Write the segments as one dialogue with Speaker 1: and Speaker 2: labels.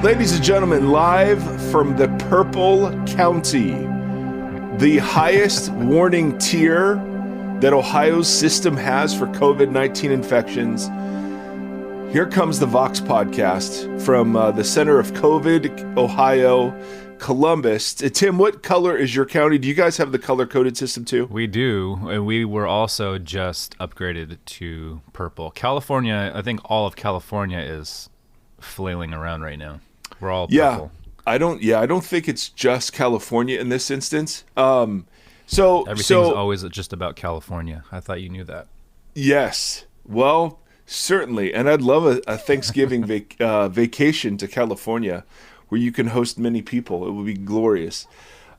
Speaker 1: Ladies and gentlemen, live from the Purple County, the highest warning tier that Ohio's system has for COVID-19 infections. Here comes the Vox podcast from the center of COVID, Ohio, Columbus. Tim, what color is your county? Do you guys have the color-coded system too?
Speaker 2: We do, and we were also just upgraded to purple. California, I think all of California is flailing around right now. We're all purple.
Speaker 1: I don't think it's just California in this instance.
Speaker 2: Everything's always just about California. I thought you knew that.
Speaker 1: Yes. Well, certainly. And I'd love a Thanksgiving vacation to California where you can host many people. It would be glorious.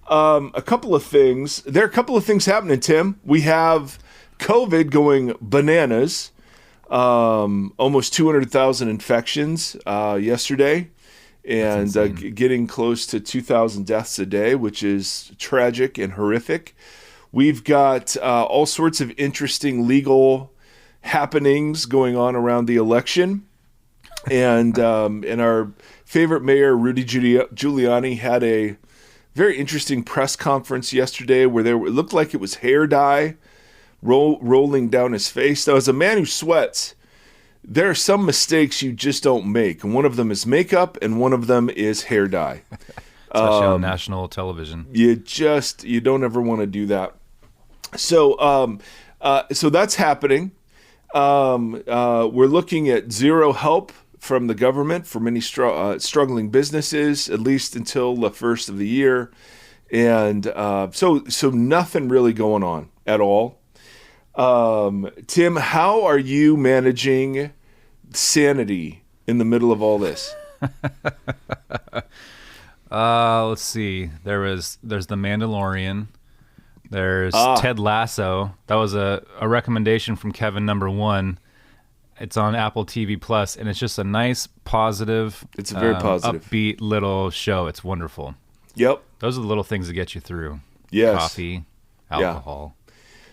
Speaker 1: A couple of things. There are a couple of things happening, Tim. We have COVID going bananas. Almost 200,000 infections yesterday. And getting close to 2,000 deaths a day, which is tragic and horrific. We've got all sorts of interesting legal happenings going on around the election. And our favorite mayor, Rudy Giuliani, had a very interesting press conference yesterday where it looked like it was hair dye rolling down his face. Now, as a man who sweats, there are some mistakes you just don't make. And one of them is makeup, and one of them is hair dye.
Speaker 2: Especially on national television.
Speaker 1: You don't ever want to do that. So that's happening. We're looking at zero help from the government for many struggling businesses, at least until the first of the year. And so nothing really going on at all. Tim, how are you managing sanity in the middle of all this?
Speaker 2: Let's see. There's The Mandalorian. There's Ted Lasso. That was a recommendation from Kevin #1. It's on Apple TV Plus, and it's just a nice, positive.
Speaker 1: It's a very positive,
Speaker 2: upbeat little show. It's wonderful.
Speaker 1: Yep.
Speaker 2: Those are the little things that get you through.
Speaker 1: Yes.
Speaker 2: Coffee, alcohol.
Speaker 1: Yeah.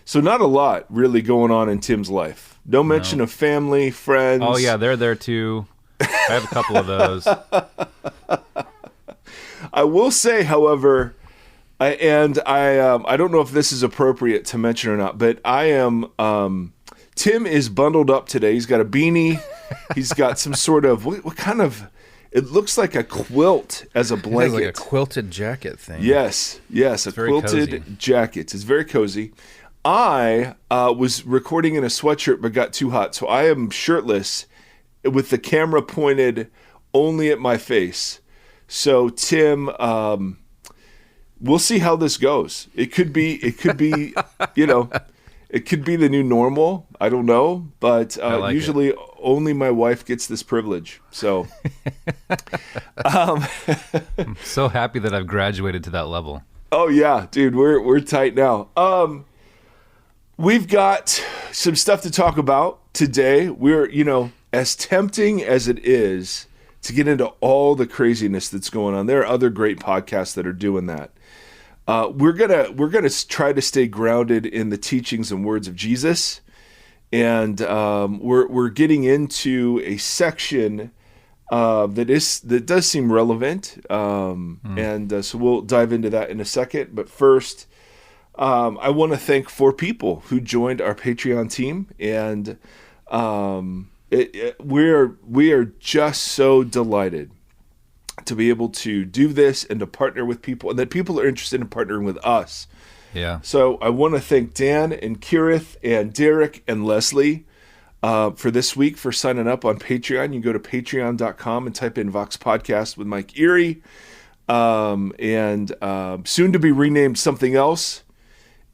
Speaker 1: So not a lot really going on in Tim's life. No mention of family, friends.
Speaker 2: Oh, yeah, they're there too. I have a couple of those.
Speaker 1: I will say, however, I don't know if this is appropriate to mention or not, but Tim is bundled up today. He's got a beanie. He's got some sort of, what kind of, it looks like a quilt as a blanket.
Speaker 3: It's like a quilted jacket thing.
Speaker 1: Yes, a quilted
Speaker 2: cozy.
Speaker 1: jacket. It's very cozy. I was recording in a sweatshirt but got too hot, so I am shirtless with the camera pointed only at my face. So Tim, we'll see how this goes. It could be, it could be the new normal. I don't know, but usually only my wife gets this privilege. So
Speaker 2: I'm so happy that I've graduated to that level.
Speaker 1: Oh yeah, dude, we're tight now. We've got some stuff to talk about today. We're, as tempting as it is to get into all the craziness that's going on, there are other great podcasts that are doing that. We're gonna try to stay grounded in the teachings and words of Jesus, and we're getting into a section that does seem relevant, and so we'll dive into that in a second. But first, I want to thank 4 people who joined our Patreon team, and we are just so delighted to be able to do this and to partner with people, and that people are interested in partnering with us.
Speaker 2: Yeah.
Speaker 1: So I want to thank Dan and Kirith and Derek and Leslie for this week for signing up on Patreon. You can go to patreon.com and type in Vox Podcast with Mike Erie, and soon to be renamed something else.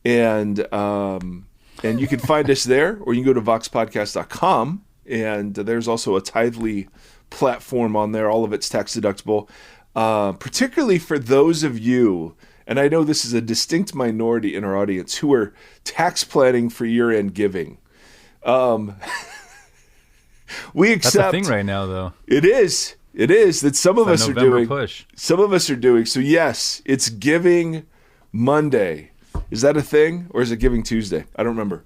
Speaker 1: And you can find us there, or you can go to voxpodcast.com, and there's also a Tithely platform on there. All of it's tax deductible, particularly for those of you, and I know this is a distinct minority in our audience, who are tax planning for year-end giving. We accept.
Speaker 2: That's a thing right now, though.
Speaker 1: It is that some of us are doing.
Speaker 2: Push.
Speaker 1: Some of us are doing. So yes, it's Giving Monday. Is that a thing, or is it Giving Tuesday? I don't remember.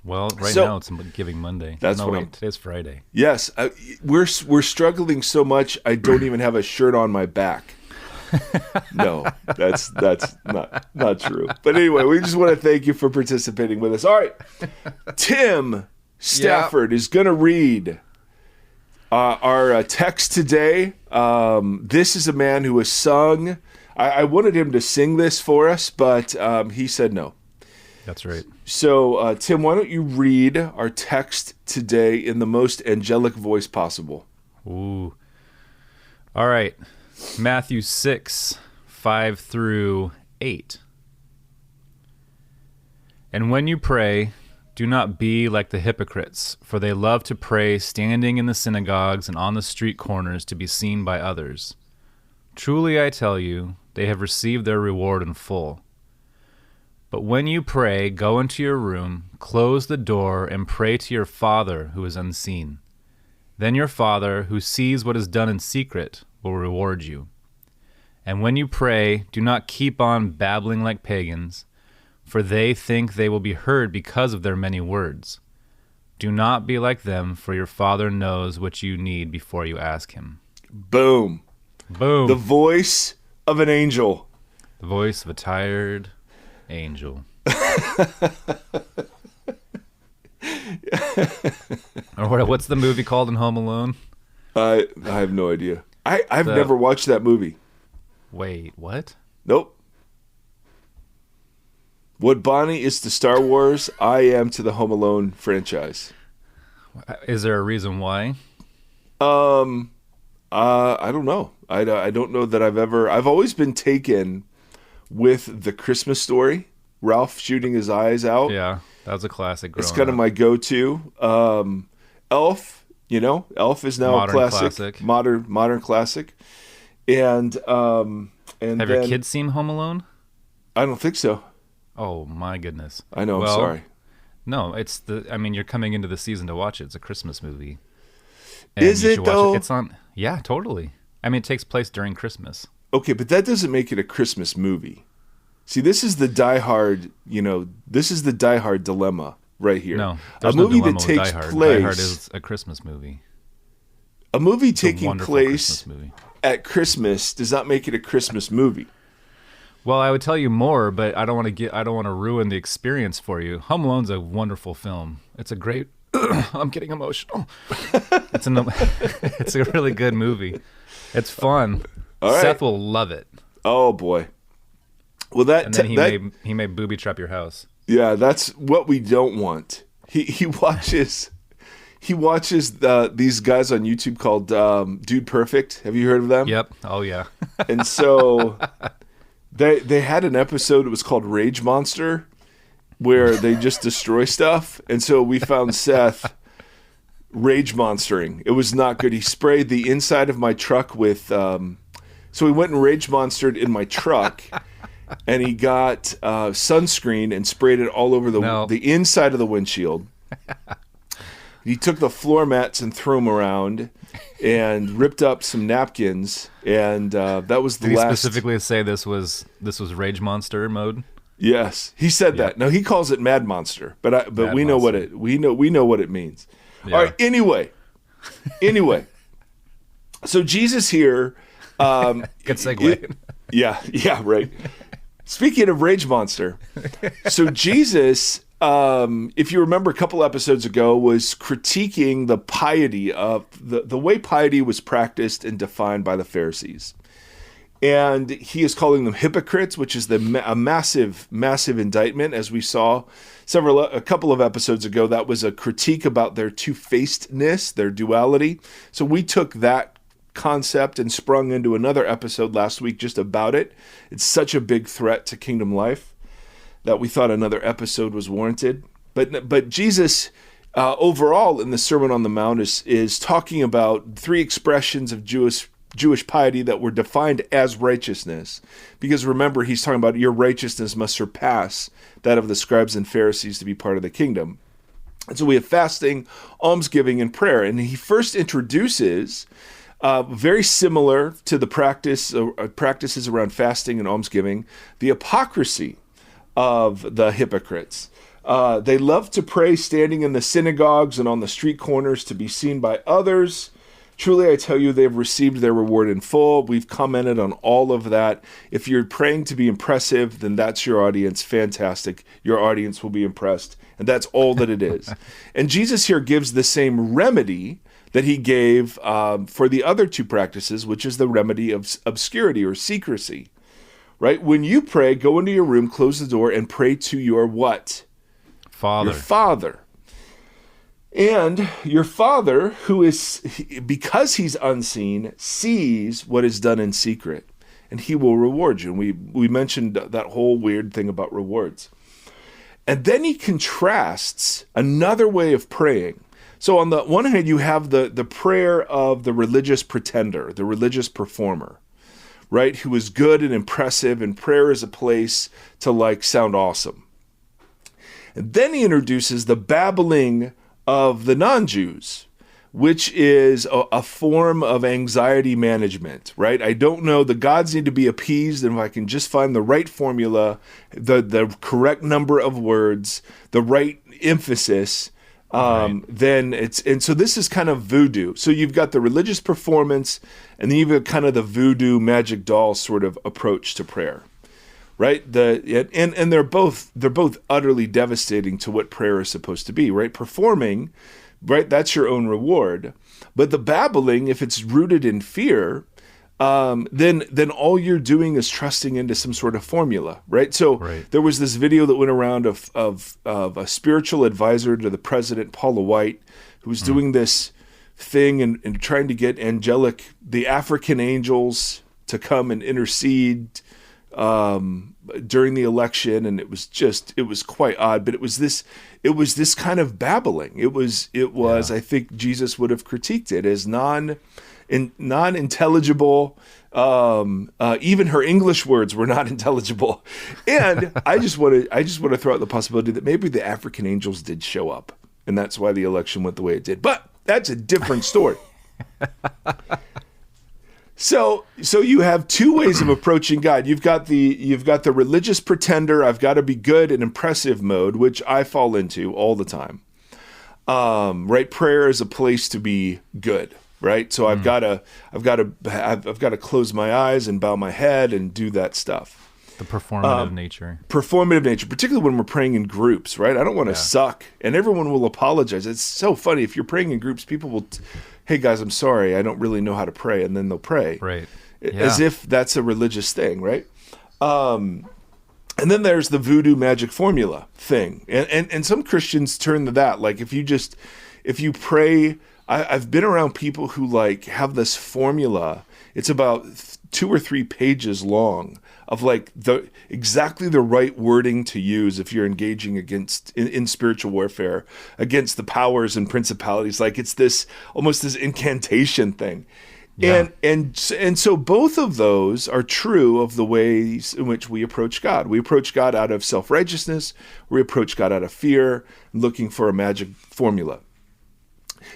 Speaker 2: Well, now it's Giving Monday.
Speaker 1: That's
Speaker 2: today's Friday.
Speaker 1: Yes, we're struggling so much. I don't even have a shirt on my back. No, that's not true. But anyway, we just want to thank you for participating with us. All right, Tim Stafford is going to read our text today. This is a man who has sung. I wanted him to sing this for us, but he said no.
Speaker 2: That's right.
Speaker 1: So, Tim, why don't you read our text today in the most angelic voice possible?
Speaker 2: Ooh. All right. Matthew 6, 5 through 8. And when you pray, do not be like the hypocrites, for they love to pray standing in the synagogues and on the street corners to be seen by others. Truly I tell you, they have received their reward in full. But when you pray, go into your room, close the door, and pray to your Father who is unseen. Then your Father, who sees what is done in secret, will reward you. And when you pray, do not keep on babbling like pagans, for they think they will be heard because of their many words. Do not be like them, for your Father knows what you need before you ask him.
Speaker 1: Boom.
Speaker 2: Boom.
Speaker 1: The voice of an angel.
Speaker 2: The voice of a tired angel. Or what's the movie called in Home Alone?
Speaker 1: I have no idea. I've never watched that movie.
Speaker 2: Wait, what?
Speaker 1: Nope. What Bonnie is to Star Wars, I am to the Home Alone franchise.
Speaker 2: Is there a reason why?
Speaker 1: I don't know. I don't know that I've always been taken with The Christmas Story, Ralph shooting his eyes out.
Speaker 2: Yeah, that was a classic.
Speaker 1: It's kind of my go-to. Elf, Elf is now
Speaker 2: modern
Speaker 1: a classic. Modern classic. And
Speaker 2: have your kids seen Home Alone?
Speaker 1: I don't think so.
Speaker 2: Oh my goodness!
Speaker 1: I know. I'm sorry.
Speaker 2: No, you're coming into the season to watch it. It's a Christmas movie.
Speaker 1: Is it though?
Speaker 2: It's on. Yeah, totally. It takes place during Christmas.
Speaker 1: Okay, but that doesn't make it a Christmas movie. See, this is the diehard. This is the diehard dilemma right here.
Speaker 2: No,
Speaker 1: a movie that takes place.
Speaker 2: Die Hard is a Christmas movie.
Speaker 1: A movie taking place at Christmas does not make it a Christmas movie.
Speaker 2: Well, I would tell you more, but I don't want to ruin the experience for you. Home Alone's a wonderful film. It's a great. I'm getting emotional. It's a really good movie. It's fun.
Speaker 1: All right.
Speaker 2: Seth will love it.
Speaker 1: Oh boy. Well, and
Speaker 2: then he may booby trap your house.
Speaker 1: Yeah, that's what we don't want. He watches these guys on YouTube called Dude Perfect. Have you heard of them?
Speaker 2: Yep. Oh yeah.
Speaker 1: And so they had an episode. It was called Rage Monster, where they just destroy stuff. And so we found Seth rage monstering. It was not good. He sprayed the inside of my truck with. So he went and rage monstered in my truck. And he got sunscreen and sprayed it all over the inside of the windshield. He took the floor mats and threw them around and ripped up some napkins. And that was the last.
Speaker 2: Did he specifically say this was Rage Monster mode?
Speaker 1: Yes, he said that. No, he calls it Mad Monster, but we know what it means. Yeah. All right. Anyway. So Jesus here.
Speaker 2: Good segue.
Speaker 1: Yeah, right. Speaking of Rage Monster, so Jesus, if you remember a couple episodes ago, was critiquing the piety of the way piety was practiced and defined by the Pharisees. And he is calling them hypocrites, which is a massive, massive indictment, as we saw a couple of episodes ago. That was a critique about their two-facedness, their duality. So we took that concept and sprung into another episode last week just about it. It's such a big threat to kingdom life that we thought another episode was warranted. But Jesus, overall in the Sermon on the Mount, is talking about three expressions of Jewish piety that were defined as righteousness. Because remember, he's talking about your righteousness must surpass that of the scribes and Pharisees to be part of the kingdom. And so we have fasting, almsgiving, and prayer. And he first introduces, very similar to the practices around fasting and almsgiving, the hypocrisy of the hypocrites. They love to pray standing in the synagogues and on the street corners to be seen by others. Truly, I tell you, they've received their reward in full. We've commented on all of that. If you're praying to be impressive, then that's your audience. Fantastic. Your audience will be impressed. And that's all that it is. And Jesus here gives the same remedy that he gave for the other two practices, which is the remedy of obscurity or secrecy. Right? When you pray, go into your room, close the door, and pray to your what?
Speaker 2: Father.
Speaker 1: Your Father. And your Father, who is, because he's unseen, sees what is done in secret, and he will reward you. And we mentioned that whole weird thing about rewards. And then he contrasts another way of praying. So on the one hand, you have the prayer of the religious pretender, the religious performer, right? Who is good and impressive, and prayer is a place to sound awesome. And then he introduces the babbling of the non-Jews, which is a form of anxiety management, right? I don't know, the gods need to be appeased, and if I can just find the right formula, the correct number of words, the right emphasis, then and so this is kind of voodoo. So you've got the religious performance, and then you've got kind of the voodoo magic doll sort of approach to prayer. Right? And they're both utterly devastating to what prayer is supposed to be, right? Performing, right? That's your own reward. But the babbling, if it's rooted in fear, then all you're doing is trusting into some sort of formula, right? So There was this video that went around of a spiritual advisor to the president, Paula White, who was doing this thing and trying to get the African angels to come and intercede during the election, and it was quite odd, but it was this kind of babbling. It was I think Jesus would have critiqued it as non-intelligible. Even her English words were not intelligible. And I just want to throw out the possibility that maybe the African angels did show up, and that's why the election went the way it did. But that's a different story. So you have two ways of approaching God. You've got the religious pretender, I've got to be good and impressive mode, which I fall into all the time. Right? Prayer is a place to be good, right? So I've got to close my eyes and bow my head and do that stuff.
Speaker 2: The performative nature.
Speaker 1: Performative nature, particularly when we're praying in groups, right? I don't want to suck, and everyone will apologize. It's so funny. If you're praying in groups, people will hey guys, I'm sorry, I don't really know how to pray, and then they'll pray.
Speaker 2: Right.
Speaker 1: As if that's a religious thing, right? And then there's the voodoo magic formula thing. And some Christians turn to that. Like if you pray, I've been around people who have this formula. It's about 2 or 3 pages long of exactly the right wording to use if you're engaging in spiritual warfare against the powers and principalities. It's this almost this incantation thing. Yeah. And so both of those are true of the ways in which we approach God. We approach God out of self-righteousness. We approach God out of fear, looking for a magic formula.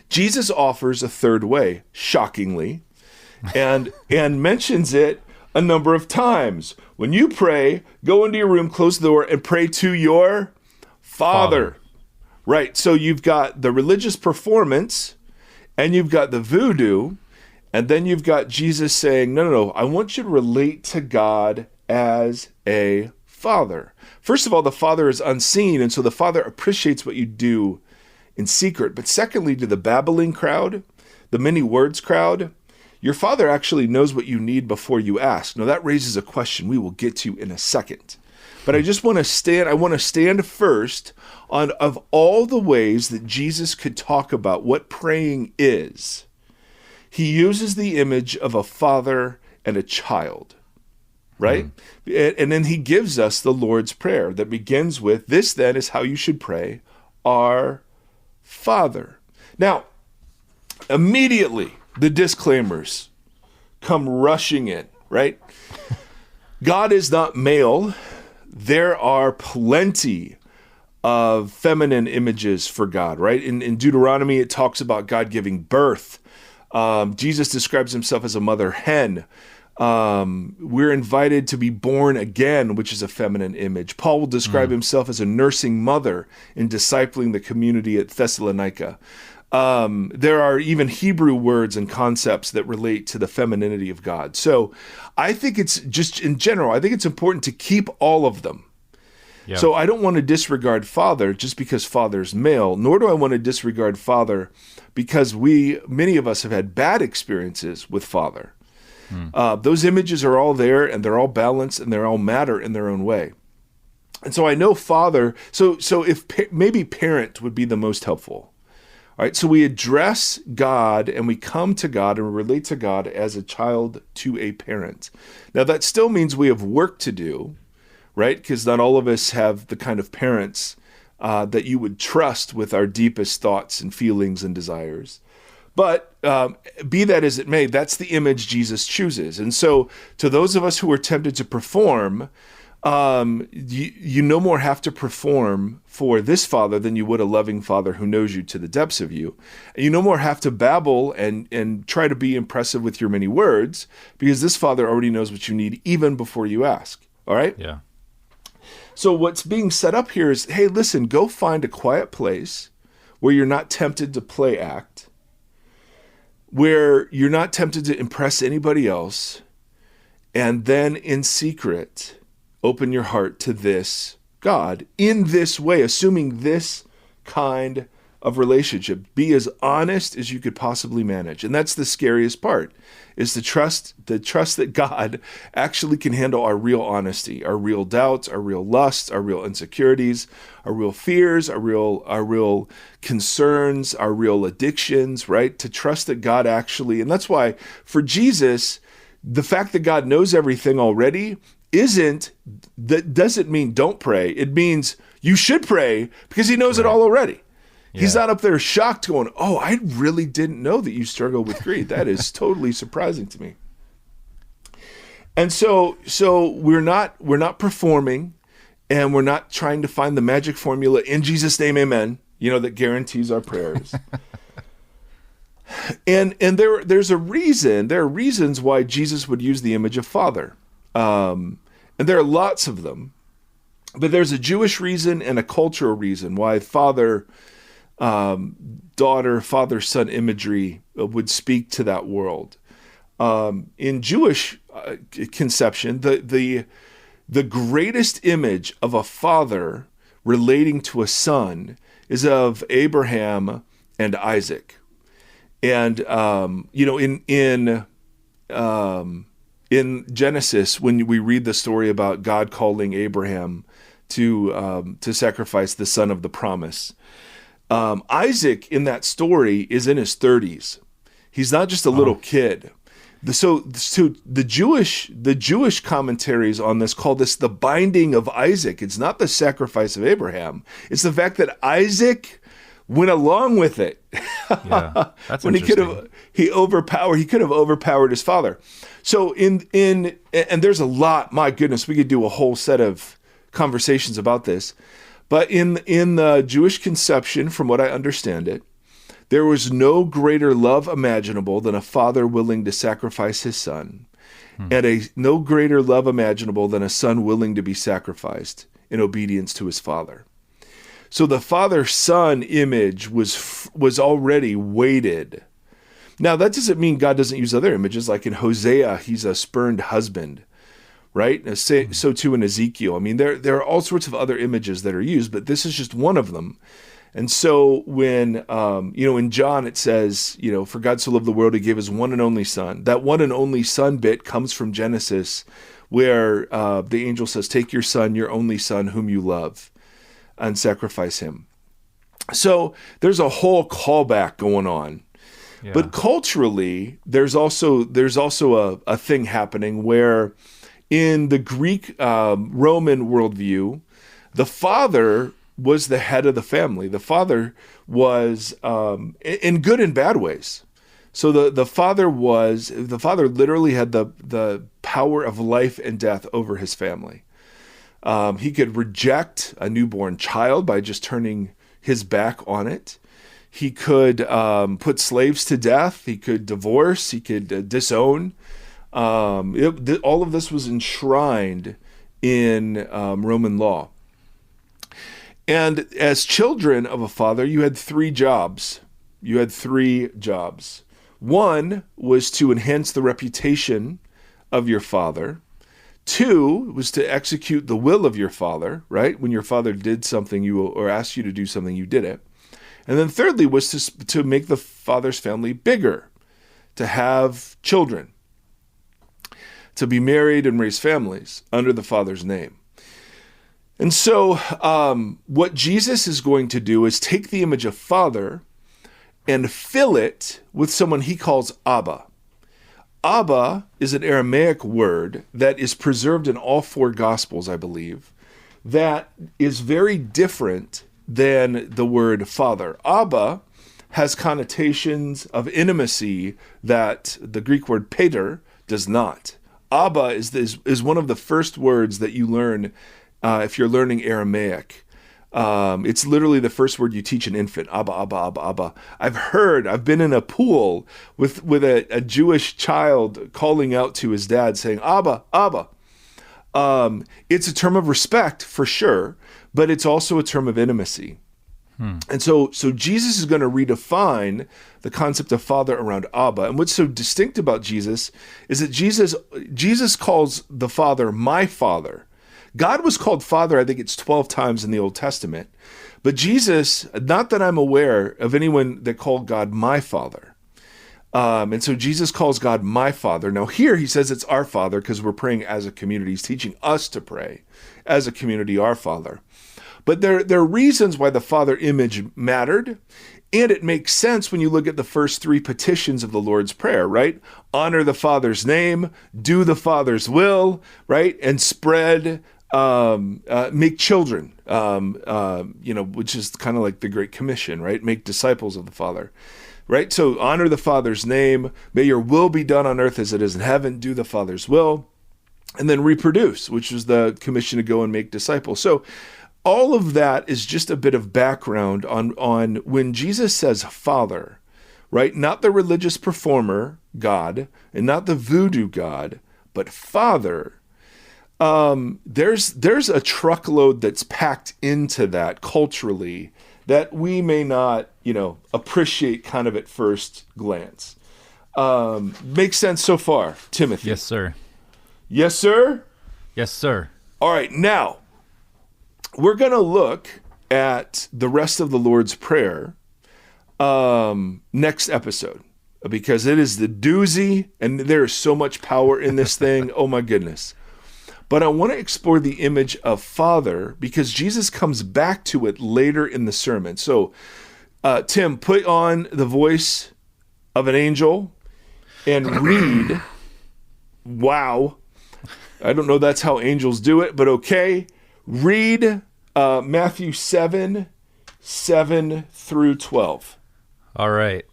Speaker 1: Jesus offers a third way, shockingly, and mentions it a number of times. When you pray, go into your room, close the door, and pray to your Father. Right. So you've got the religious performance, and you've got the voodoo, and then you've got Jesus saying, no, I want you to relate to God as a Father. First of all, the Father is unseen, and so the Father appreciates what you do in secret. But secondly, to the babbling crowd, the many words crowd, your Father actually knows what you need before you ask. Now that raises a question we will get to in a second. But I just want to stand first of all the ways that Jesus could talk about what praying is. He uses the image of a father and a child, right? And then he gives us the Lord's Prayer that begins with, this then is how you should pray, our Father. Now, immediately, the disclaimers come rushing in, right? God is not male. There are plenty of feminine images for God, right? In Deuteronomy, it talks about God giving birth. Jesus describes himself as a mother hen. We're invited to be born again, which is a feminine image. Paul will describe himself as a nursing mother in discipling the community at Thessalonica. There are even Hebrew words and concepts that relate to the femininity of God. So I think it's just, in general, I think it's important to keep all of them.
Speaker 2: Yeah.
Speaker 1: So I don't want to disregard father just because father's male, nor do I want to disregard father because many of us have had bad experiences with father. Those images are all there, and they're all balanced, and they're all matter in their own way. And so I know father, so if maybe parent would be the most helpful. All right, so we address God and we come to God and we relate to God as a child to a parent. Now that still means we have work to do, right? Because not all of us have the kind of parents that you would trust with our deepest thoughts and feelings and desires. But be that as it may, that's the image Jesus chooses. And so to those of us who are tempted to perform, you no more have to perform for this father than you would a loving father who knows you to the depths of you. And you no more have to babble and try to be impressive with your many words, because this father already knows what you need even before you ask. All right?
Speaker 2: Yeah.
Speaker 1: So what's being set up here is, hey, listen, go find a quiet place where you're not tempted to play act, where you're not tempted to impress anybody else, and then in secret, open your heart to this God in this way, assuming this kind of relationship. Be as honest as you could possibly manage. And that's the scariest part, is the trust that God actually can handle our real honesty, our real doubts, our real lusts, our real insecurities, our real fears, our real concerns, our real addictions, right? To trust that God actually, and that's why for Jesus, the fact that God knows everything already doesn't mean don't pray. It means you should pray because he knows it all already. Yeah. He's not up there shocked going, oh, I really didn't know that you struggle with greed. That is totally surprising to me. And so we're not performing, and we're not trying to find the magic formula in Jesus' name, amen, that guarantees our prayers. And there's a reason. There are reasons why Jesus would use the image of father. And there are lots of them. But there's a Jewish reason and a cultural reason why father, daughter, father-son imagery would speak to that world. In Jewish conception, the greatest image of a father relating to a son is of Abraham and Isaac. And in Genesis, when we read the story about God calling Abraham to sacrifice the son of the promise, Isaac in that story is in his 30s. He's not just a little kid. So the Jewish commentaries on this call this the binding of Isaac. It's not the sacrifice of Abraham. It's the fact that Isaac went along with it.
Speaker 2: Yeah, that's
Speaker 1: when
Speaker 2: interesting.
Speaker 1: he could have overpowered his father. So and there's a lot. My goodness, we could do a whole set of conversations about this. But in the Jewish conception, from what I understand it, there was no greater love imaginable than a father willing to sacrifice his son, and no greater love imaginable than a son willing to be sacrificed in obedience to his father. So the father-son image was already weighted. Now, that doesn't mean God doesn't use other images. Like in Hosea, he's a spurned husband, right? So too in Ezekiel. I mean, there are all sorts of other images that are used, but this is just one of them. And so when, in John it says, for God so loved the world, he gave his one and only son. That one and only son bit comes from Genesis, where the angel says, take your son, your only son, whom you love, and sacrifice him. So there's a whole callback going on. Yeah. But culturally, there's also a thing happening where in the Greek Roman worldview, the father was the head of the family. The father was in good and bad ways. So the father literally had the power of life and death over his family. He could reject a newborn child by just turning his back on it. He could put slaves to death. He could divorce. He could disown. All of this was enshrined in Roman law. And as children of a father, you had three jobs. One was to enhance the reputation of your father. Two was to execute the will of your father, right? When your father did something or asked you to do something, you did it. And then thirdly was to make the father's family bigger, to have children, to be married and raise families under the father's name. And so what Jesus is going to do is take the image of father and fill it with someone he calls Abba. Abba is an Aramaic word that is preserved in all four Gospels, I believe, that is very different than the word father. Abba has connotations of intimacy that the Greek word pater does not. Abba is one of the first words that you learn if you're learning Aramaic. It's literally the first word you teach an infant. Abba, Abba, Abba, Abba. I've been in a pool with a Jewish child calling out to his dad saying, Abba, Abba. It's a term of respect for sure, but it's also a term of intimacy. And so Jesus is going to redefine the concept of father around Abba. And what's so distinct about Jesus is that Jesus calls the Father my Father. God was called Father, I think it's 12 times in the Old Testament. But Jesus, not that I'm aware of anyone that called God my Father. And so Jesus calls God my Father. Now here he says it's our Father because we're praying as a community. He's teaching us to pray as a community, our Father. But there are reasons why the Father image mattered. And it makes sense when you look at the first three petitions of the Lord's Prayer, right? Honor the Father's name, do the will, right? And spread, make children, which is kind of like the Great Commission, right? Make disciples of the Father, right? So honor the Father's name, may your will be done on earth as it is in heaven, do the Father's will, and then reproduce, which is the commission to go and make disciples. So all of that is just a bit of background on when Jesus says Father, right? Not the religious performer God and not the voodoo God, but Father. There's a truckload that's packed into that culturally that we may not, appreciate kind of at first glance. Makes sense so far, Timothy?
Speaker 2: Yes, sir.
Speaker 1: Yes, sir?
Speaker 2: Yes, sir.
Speaker 1: All right, now we're going to look at the rest of the Lord's Prayer next episode because it is the doozy and there is so much power in this thing. Oh my goodness. But I want to explore the image of Father because Jesus comes back to it later in the sermon. So, Tim, put on the voice of an angel and read. Wow. I don't know that's how angels do it, but okay. Read Matthew 7 through 12.
Speaker 2: All right.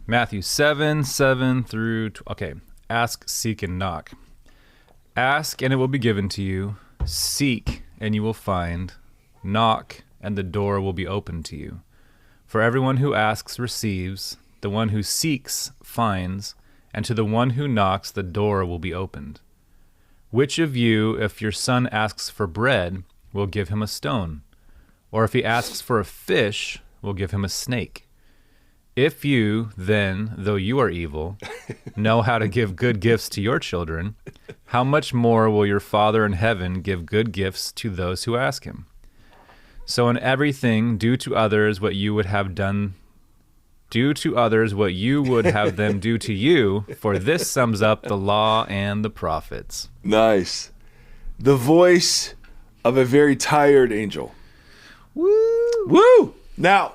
Speaker 2: Matthew 7 through 12. Okay. Ask, seek, and knock. Ask, and it will be given to you. Seek, and you will find. Knock, and the door will be opened to you. For everyone who asks receives. The one who seeks finds. And to the one who knocks, the door will be opened. Which of you, if your son asks for bread, will give him a stone? Or if he asks for a fish, will give him a snake? If you, then, though you are evil, know how to give good gifts to your children, how much more will your Father in heaven give good gifts to those who ask him? So in everything, do to others what you would have them do to you, for this sums up the law and the prophets.
Speaker 1: Nice. The voice of a very tired angel.
Speaker 2: Woo!
Speaker 1: Woo! Now,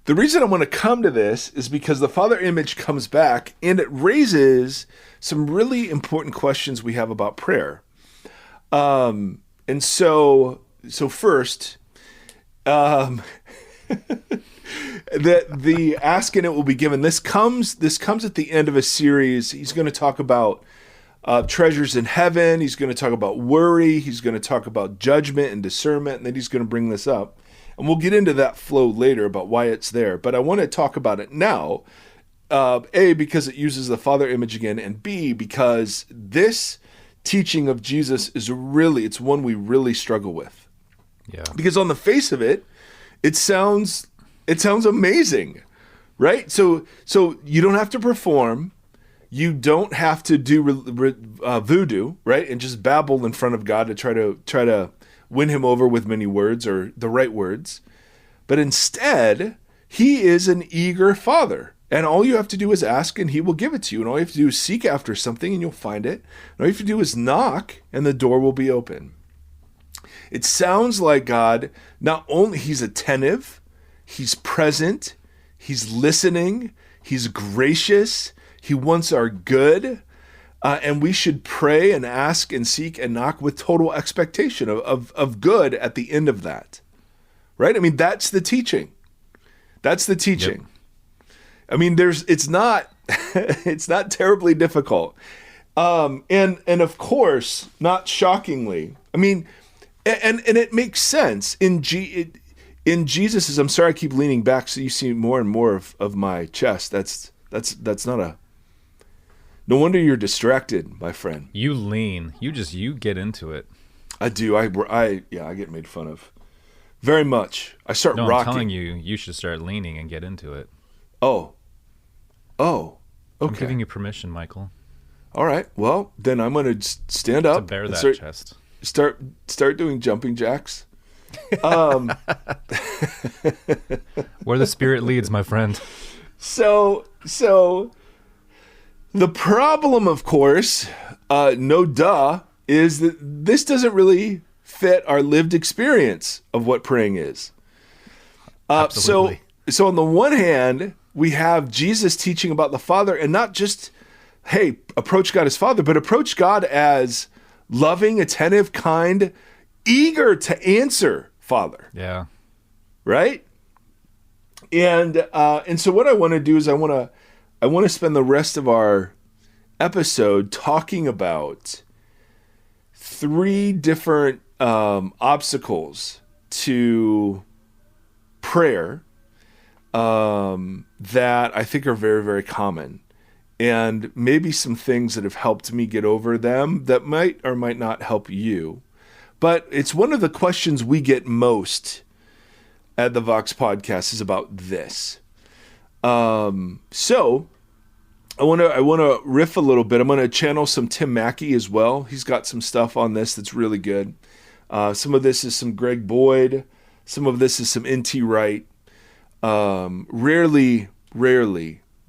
Speaker 1: the reason I want to come to this is because the Father image comes back and it raises some really important questions we have about prayer. And so first, the ask and it will be given. This comes at the end of a series. He's going to talk about treasures in heaven. He's going to talk about worry. He's going to talk about judgment and discernment, and then he's going to bring this up. And we'll get into that flow later about why it's there. But I want to talk about it now A, because it uses the Father image again, and B, because this teaching of Jesus is it's one we really struggle with.
Speaker 2: Yeah.
Speaker 1: Because on the face of it, it sounds amazing, right? So you don't have to perform. You don't have to do voodoo, right? And just babble in front of God to try to win him over with many words or the right words. But instead, he is an eager Father. And all you have to do is ask and he will give it to you. And all you have to do is seek after something and you'll find it. And all you have to do is knock and the door will be open. It sounds like God, not only he's attentive, he's present, he's listening, he's gracious, he wants our good, and we should pray and ask and seek and knock with total expectation of good at the end of that, right? I mean, that's the teaching. That's the teaching. Yep. I mean, it's not terribly difficult, and of course, not shockingly. I mean, and it makes sense in Jesus's. I'm sorry, I keep leaning back so you see more and more of my chest. That's not a. No wonder you're distracted, my friend.
Speaker 2: You lean. You get into it.
Speaker 1: I do. I get made fun of. Very much. I start rocking.
Speaker 2: I'm telling you, you should start leaning and get into it.
Speaker 1: Oh. Okay.
Speaker 2: I'm giving you permission, Michael.
Speaker 1: All right. Well, then I'm going to stand up.
Speaker 2: To bear that chest.
Speaker 1: Start doing jumping jacks.
Speaker 2: Where the spirit leads, my friend.
Speaker 1: So the problem, of course, is that this doesn't really fit our lived experience of what praying is.
Speaker 2: Absolutely.
Speaker 1: So on the one hand, we have Jesus teaching about the Father, and not just, hey, approach God as Father, but approach God as loving, attentive, kind, eager to answer Father.
Speaker 2: Yeah.
Speaker 1: Right? And so what I want to do is I want to spend the rest of our episode talking about 3 different obstacles to prayer that I think are very, very common, and maybe some things that have helped me get over them that might or might not help you. But it's one of the questions we get most at the Vox Podcast is about this. So I want to riff a little bit. I'm going to channel some Tim Mackey as well. He's got some stuff on this that's really good. Some of this is some Greg Boyd. Some of this is some N.T. Wright. Rarely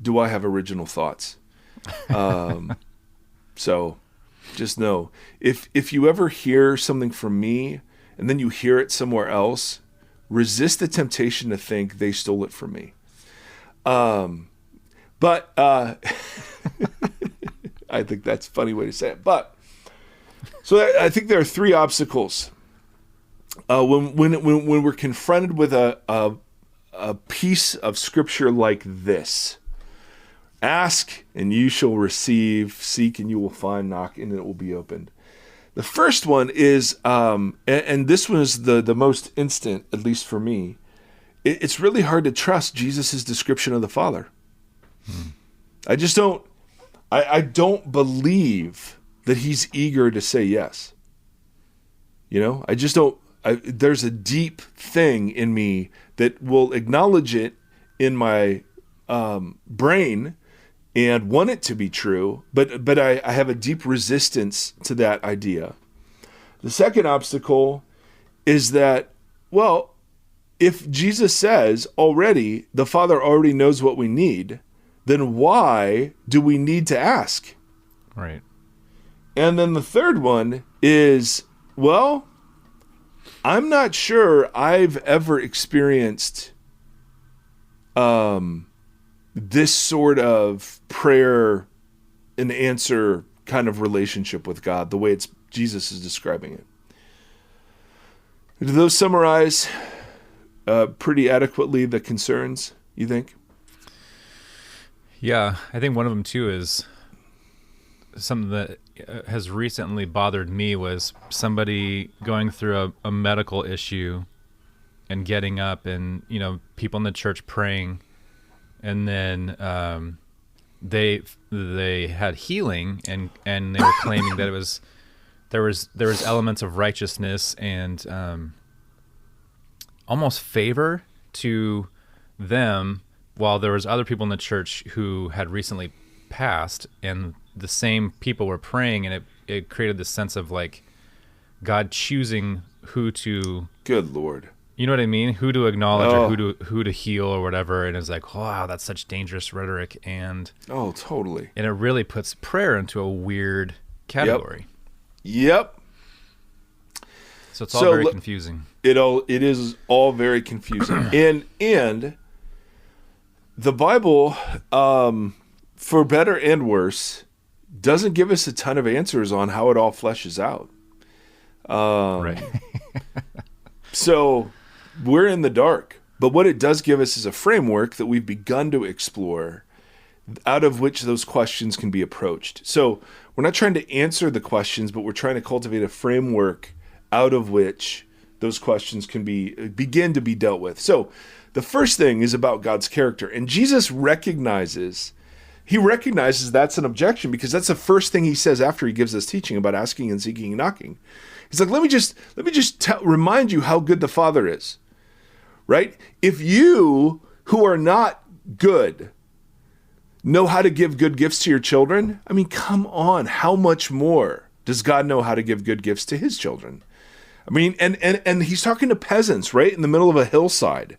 Speaker 1: do I have original thoughts. So just know, if you ever hear something from me and then you hear it somewhere else, resist the temptation to think they stole it from me. But I think that's a funny way to say it. But so I think there are 3 obstacles when we're confronted with a piece of scripture like this. Ask and you shall receive, seek and you will find, knock and it will be opened. The first one is, and this one is the most instant, at least for me. It's really hard to trust Jesus' description of the Father. I just don't. I don't believe that he's eager to say yes. You know, I just don't. There's a deep thing in me that will acknowledge it in my brain and want it to be true, but I have a deep resistance to that idea. The second obstacle is that, well, if Jesus says already, the Father already knows what we need, then why do we need to ask?
Speaker 2: Right.
Speaker 1: And then the third one is, well, I'm not sure I've ever experienced this sort of prayer and answer kind of relationship with God, the way Jesus is describing it. Do those summarize pretty adequately the concerns, you think?
Speaker 2: Yeah, I think one of them too is something that has recently bothered me was somebody going through a medical issue and getting up and, people in the church praying, and then they had healing, and they were claiming that there was elements of righteousness and almost favor to them, while there was other people in the church who had recently passed, and the same people were praying, and it created this sense of like God choosing who to,
Speaker 1: good Lord,
Speaker 2: you know what I mean, who to acknowledge or who to heal or whatever. And it's like, wow, that's such dangerous rhetoric, and
Speaker 1: totally,
Speaker 2: and it really puts prayer into a weird category.
Speaker 1: Yep.
Speaker 2: So it's all very confusing.
Speaker 1: It is all very confusing. and the Bible, for better and worse, doesn't give us a ton of answers on how it all fleshes out.
Speaker 2: Right.
Speaker 1: So we're in the dark. But what it does give us is a framework that we've begun to explore, out of which those questions can be approached. So we're not trying to answer the questions, but we're trying to cultivate a framework out of which those questions can begin to be dealt with. So the first thing is about God's character. And Jesus recognizes that's an objection, because that's the first thing he says after he gives this teaching about asking and seeking and knocking. He's like, let me just remind you how good the Father is, right? If you who are not good know how to give good gifts to your children, I mean, come on, how much more does God know how to give good gifts to his children? I mean, and he's talking to peasants, right, in the middle of a hillside.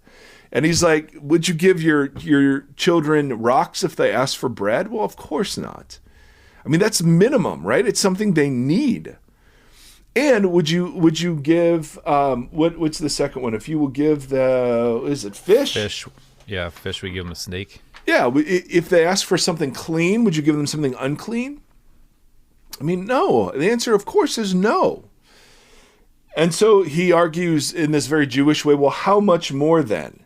Speaker 1: And he's like, would you give your children rocks if they ask for bread? Well, of course not. I mean, that's minimum, right? It's something they need. And would you give, what's the second one? If you will give is it fish?
Speaker 2: Fish. Yeah, fish, we give them a snake.
Speaker 1: Yeah, if they ask for something clean, would you give them something unclean? I mean, no. The answer, of course, is no. And so he argues in this very Jewish way, well, how much more then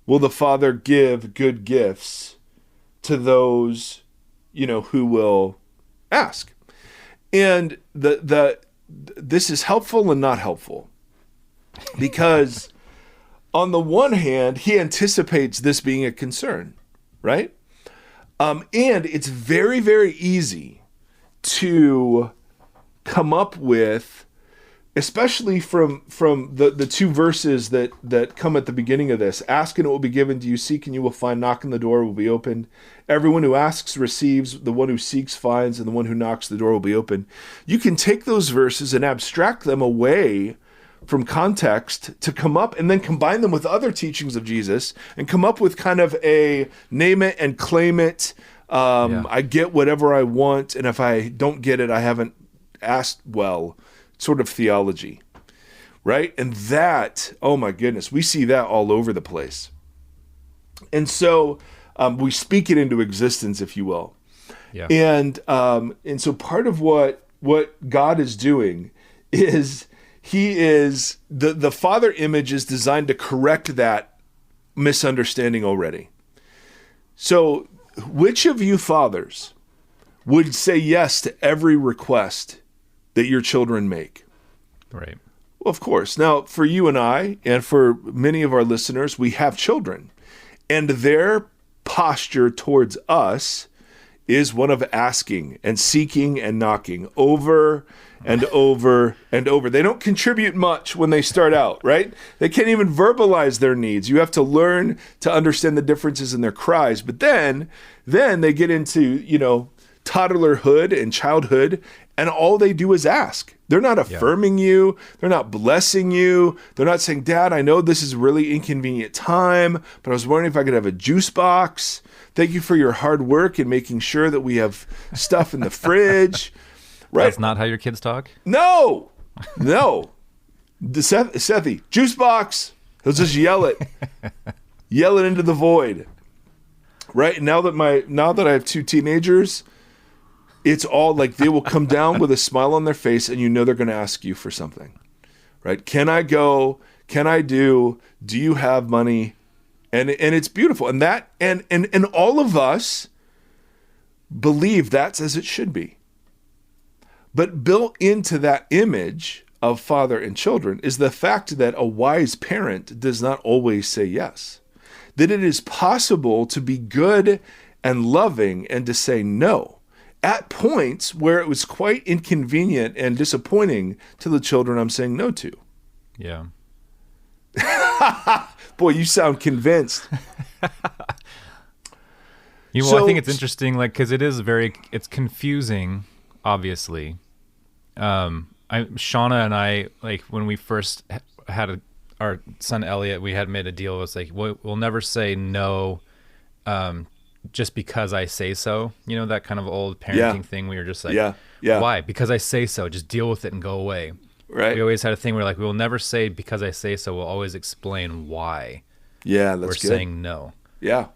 Speaker 1: will the Father give good gifts to those, who will ask? And this is helpful and not helpful, because on the one hand, he anticipates this being a concern, right? And it's very, very easy to come up with, especially from the two verses that come at the beginning of this: ask and it will be given to you, seek and you will find, knock and the door will be opened. Everyone who asks receives, the one who seeks finds, and the one who knocks the door will be open. You can take those verses and abstract them away from context to come up and then combine them with other teachings of Jesus and come up with kind of a name it and claim it. I get whatever I want, and if I don't get it, I haven't asked well, sort of theology, right? And that, oh my goodness, we see that all over the place. And so we speak it into existence, if you will.
Speaker 2: Yeah.
Speaker 1: And so part of what God is doing is he is, the Father image is designed to correct that misunderstanding already. So which of you fathers would say yes to every request that your children make?
Speaker 2: Right.
Speaker 1: Well, of course. Now, for you and I, and for many of our listeners, we have children, and their posture towards us is one of asking and seeking and knocking over and over and over. They don't contribute much when they start out, right? They can't even verbalize their needs. You have to learn to understand the differences in their cries. But then they get into, toddlerhood and childhood, and all they do is ask. They're not affirming you. They're not blessing you. They're not saying, Dad, I know this is a really inconvenient time, but I was wondering if I could have a juice box. Thank you for your hard work in making sure that we have stuff in the fridge. Right?
Speaker 2: That's not how your kids talk?
Speaker 1: No. Sethy, juice box. He'll just yell it. Yell it into the void. Right? Now that I have two teenagers, it's all like they will come down with a smile on their face, and they're going to ask you for something, right? Can I go? Can I do? Do you have money? And it's beautiful. And that, and all of us believe that's as it should be. But built into that image of father and children is the fact that a wise parent does not always say yes. That it is possible to be good and loving and to say no at points where it was quite inconvenient and disappointing to the children I'm saying no to.
Speaker 2: Yeah.
Speaker 1: Boy, you sound convinced.
Speaker 2: I think it's interesting, like, because it's confusing, obviously. Shauna and I, like, when we first had our son Elliot, we had made a deal. It was like, we'll never say no just because I say so. You know, that kind of old parenting thing where you're just like, why? Because I say so. Just deal with it and go away.
Speaker 1: Right.
Speaker 2: We always had a thing where, like, we will never say because I say so. We'll always explain why.
Speaker 1: Yeah, that's
Speaker 2: we're
Speaker 1: good.
Speaker 2: saying no.
Speaker 1: Yeah.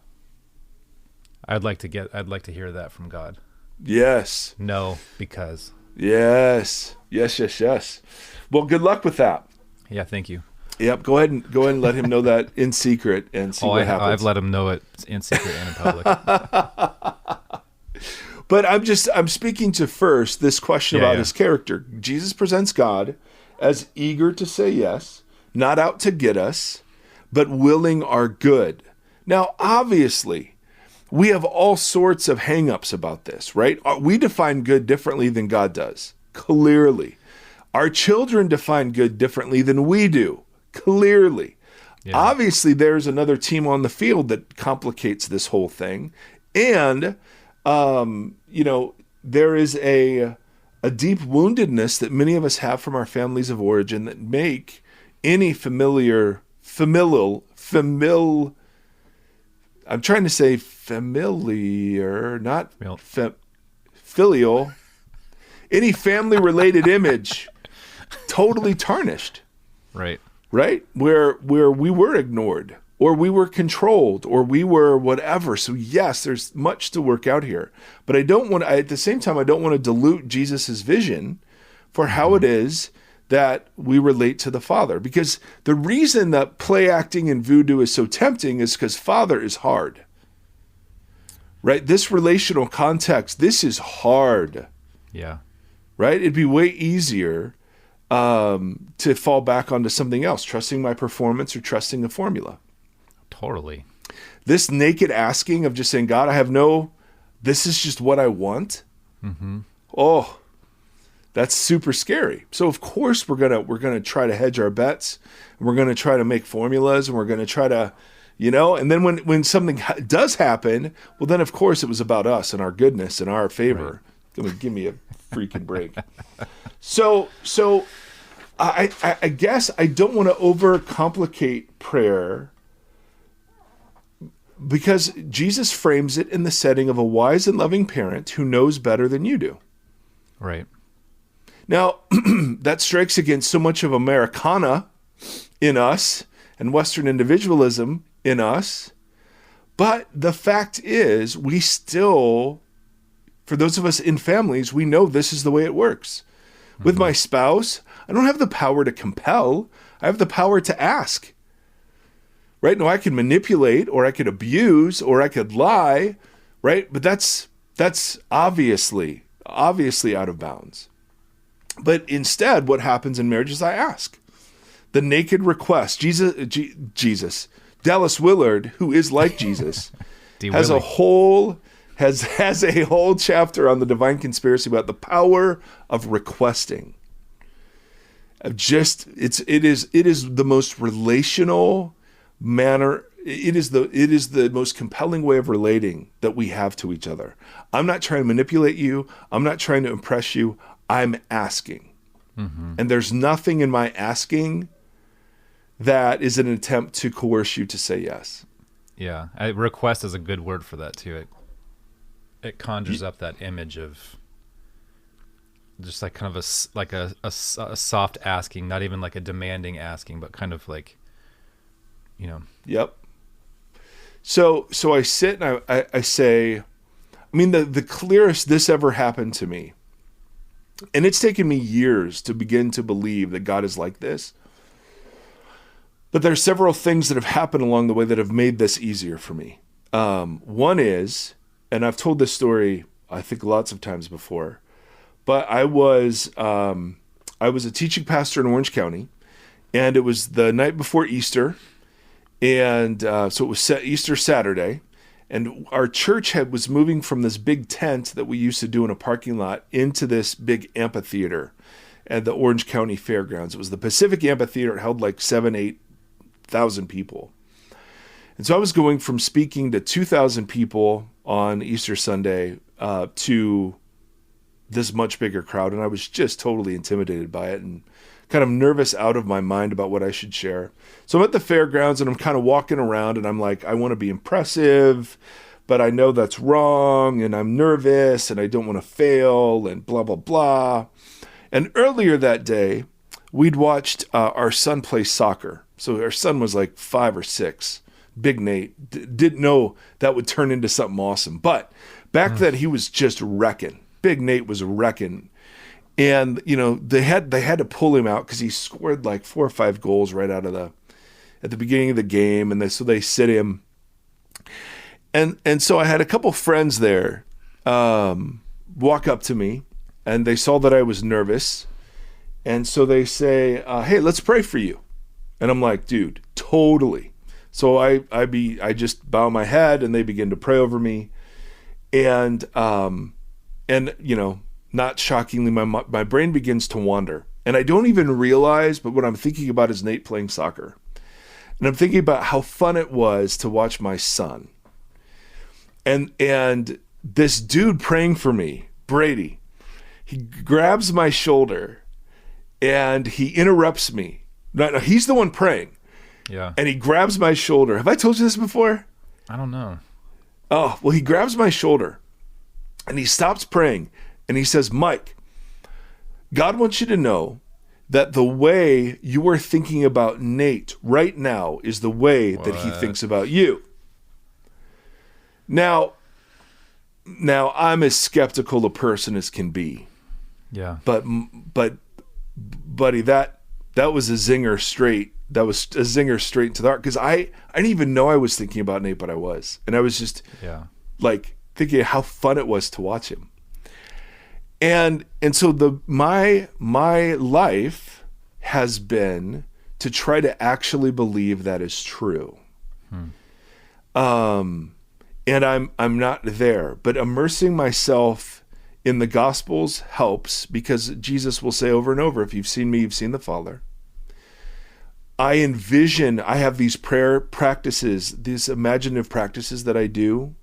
Speaker 2: I'd like to hear that from God.
Speaker 1: Yes.
Speaker 2: No, because.
Speaker 1: Yes. Well, good luck with that.
Speaker 2: Yeah, thank you.
Speaker 1: Yep. Go ahead and let him know that in secret and see what happens.
Speaker 2: I've let him know it in secret and in public.
Speaker 1: But I'm speaking to first this question about his character. Jesus presents God as eager to say yes, not out to get us, but willing our good. Now, obviously, we have all sorts of hang-ups about this, right? We define good differently than God does, clearly. Our children define good differently than we do, clearly. Yeah. Obviously, there's another team on the field that complicates this whole thing. And, there is a deep woundedness that many of us have from our families of origin that make any familial, I'm trying to say familiar, not filial, any family-related image totally tarnished.
Speaker 2: Right.
Speaker 1: Right? Where we were ignored or we were controlled or we were whatever. So yes, there's much to work out here. But at the same time, I don't want to dilute Jesus's vision for how it is that we relate to the Father. Because the reason that play acting and voodoo is so tempting is because Father is hard. Right? This relational context, this is hard.
Speaker 2: Yeah.
Speaker 1: Right? It'd be way easier to fall back onto something else, trusting my performance or trusting the formula.
Speaker 2: Totally.
Speaker 1: This naked asking of just saying, God, this is just what I want. Mm-hmm. Oh, that's super scary. So of course we're gonna try to hedge our bets, and we're gonna try to make formulas, and we're gonna try to, and then when something does happen, well then of course it was about us and our goodness and our favor. Right. Give me a freaking break. So I guess I don't want to overcomplicate prayer because Jesus frames it in the setting of a wise and loving parent who knows better than you do.
Speaker 2: Right.
Speaker 1: Now, that strikes against so much of Americana in us and Western individualism in us. But the fact is, we still, for those of us in families, we know this is the way it works. Mm-hmm. With my spouse, I don't have the power to compel. I have the power to ask. Right? No, I can manipulate or I could abuse or I could lie. Right? But that's obviously out of bounds. But instead, what happens in marriage is I ask. The naked request. Jesus. Dallas Willard, who is like Jesus, has a whole chapter on the divine conspiracy about the power of requesting. It is the most relational manner. It is the most compelling way of relating that we have to each other. I'm not trying to manipulate you. I'm not trying to impress you. I'm asking. Mm-hmm. And there's nothing in my asking that is an attempt to coerce you to say yes.
Speaker 2: Yeah. Request is a good word for that too. It conjures up that image of just like kind of a soft asking, not even like a demanding asking, but kind of like,
Speaker 1: Yep. So I sit and I say, the clearest this ever happened to me, and it's taken me years to begin to believe that God is like this. But there are several things that have happened along the way that have made this easier for me. One is, and I've told this story, I think lots of times before, but I was a teaching pastor in Orange County, and it was the night before Easter, and so it was Easter Saturday, And our church was moving from this big tent that we used to do in a parking lot into this big amphitheater at the Orange County Fairgrounds. It was the Pacific Amphitheater. It held like 8,000 people. And so I was going from speaking to 2,000 people on Easter Sunday to this much bigger crowd. And I was just totally intimidated by it and kind of nervous out of my mind about what I should share. So I'm at the fairgrounds and I'm kind of walking around and I'm like, I want to be impressive, but I know that's wrong and I'm nervous and I don't want to fail and blah, blah, blah. And earlier that day, we'd watched our son play soccer. So our son was like 5 or 6. Big Nate didn't know that would turn into something awesome. But back then he was just wrecking. Big Nate was wrecking. And, you know, they had to pull him out because he scored like 4 or 5 goals right out of at the beginning of the game. And so they sit him. And so I had a couple friends there walk up to me and they saw that I was nervous. And so they say, hey, let's pray for you. And I'm like, dude, totally. So I just bow my head and they begin to pray over me. And you know, not shockingly, my brain begins to wander. And I don't even realize, but what I'm thinking about is Nate playing soccer. And I'm thinking about how fun it was to watch my son. And this dude praying for me, Brady, he grabs my shoulder and he interrupts me. No, he's the one praying.
Speaker 2: Yeah.
Speaker 1: And he grabs my shoulder. Have I told you this before?
Speaker 2: I don't know.
Speaker 1: Oh, well, he grabs my shoulder and he stops praying. And he says, Mike, God wants you to know that the way you are thinking about Nate right now is the way that he thinks about you. Now I'm as skeptical a person as can be.
Speaker 2: Yeah.
Speaker 1: But buddy, that was a zinger straight. That was a zinger straight into the heart because I didn't even know I was thinking about Nate, but I was. And I was just like thinking how fun it was to watch him. And so my life has been to try to actually believe that is true. And I'm not there, but immersing myself in the Gospels helps because Jesus will say over and over, if you've seen me, you've seen the Father. I have these prayer practices, these imaginative practices that I do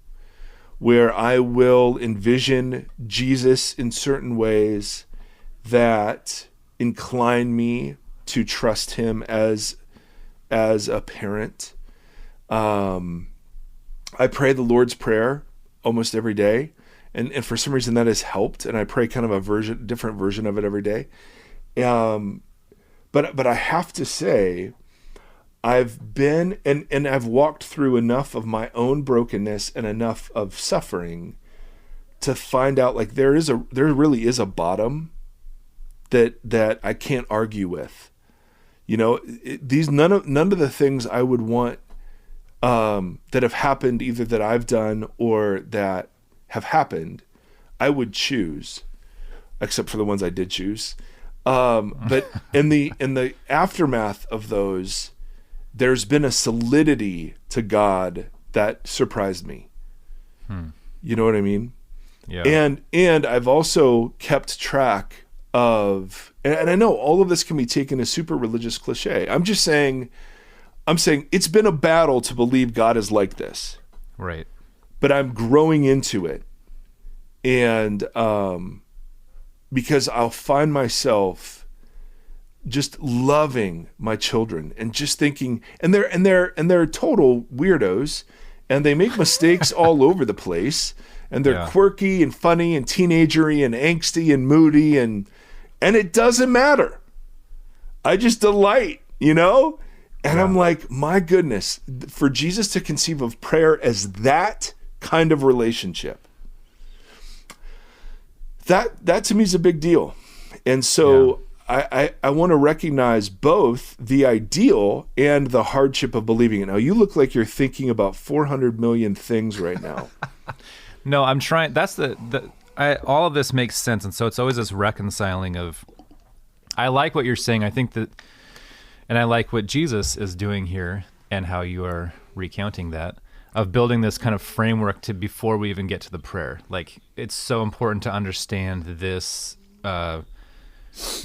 Speaker 1: where I will envision Jesus in certain ways that incline me to trust him as a parent. I pray the Lord's Prayer almost every day, and for some reason that has helped, and I pray kind of a different version of it every day. But I have to say, I've been and I've walked through enough of my own brokenness and enough of suffering to find out like there really is a bottom that I can't argue with. You know, none of the things I would want that have happened, either that I've done or that have happened, I would choose, except for the ones I did choose. But in the aftermath of those, there's been a solidity to God that surprised me. You know what I mean? Yeah. And I've also kept track of, and I know all of this can be taken as super religious cliche. I'm saying it's been a battle to believe God is like this.
Speaker 2: Right.
Speaker 1: But I'm growing into it. And because I'll find myself just loving my children and just thinking, and they're total weirdos, and they make mistakes all over the place, and they're quirky and funny and teenagery and angsty and moody, and it doesn't matter. I just delight, you know? And I'm like, my goodness, for Jesus to conceive of prayer as that kind of relationship, that to me is a big deal. And so I want to recognize both the ideal and the hardship of believing it. Now, you look like you're thinking about 400 million things right now.
Speaker 2: No, I'm trying. That's all of this makes sense. And so it's always this reconciling of, I like what you're saying. I think that, and I like what Jesus is doing here and how you are recounting that. building this kind of framework to before we even get to the prayer. Like, it's so important to understand this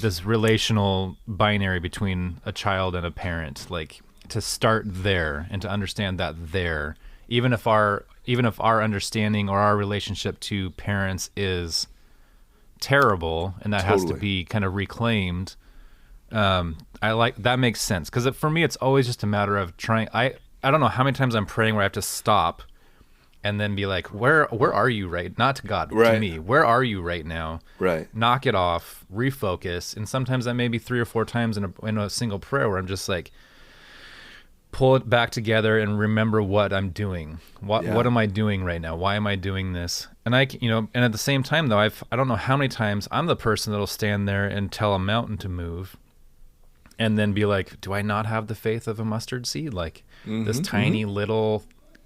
Speaker 2: this relational binary between a child and a parent, like to start there and to understand that there, even if our understanding or our relationship to parents is terrible and that has to be kind of reclaimed. I like that makes sense, because for me it's always just a matter of trying. I don't know how many times I'm praying where I have to stop and then be like, where are you right? Not to God, to me. Where are you right now?
Speaker 1: Right.
Speaker 2: Knock it off, refocus. And sometimes that may be 3 or 4 times in a single prayer where I'm just like, pull it back together and remember what I'm doing. What am I doing right now? Why am I doing this? And and at the same time though, I don't know how many times I'm the person that'll stand there and tell a mountain to move and then be like, do I not have the faith of a mustard seed? Like this tiny little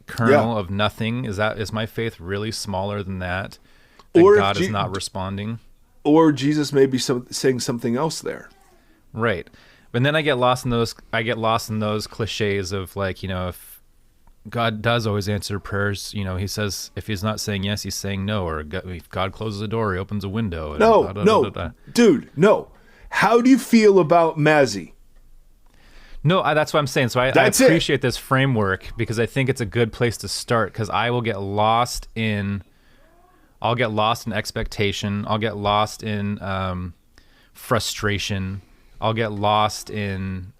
Speaker 2: kernel of nothing. Is my faith really smaller than that? Or God is not responding?
Speaker 1: Or Jesus may be saying something else there.
Speaker 2: Right. But then I get lost in those cliches of like, if God does always answer prayers, he says if he's not saying yes, he's saying no, or if God closes a door, he opens a window.
Speaker 1: Dude, no. How do you feel about Mazzy?
Speaker 2: No, that's what I'm saying. So I appreciate this framework because I think it's a good place to start, because I will get lost in expectation. I'll get lost in frustration. I'll get lost in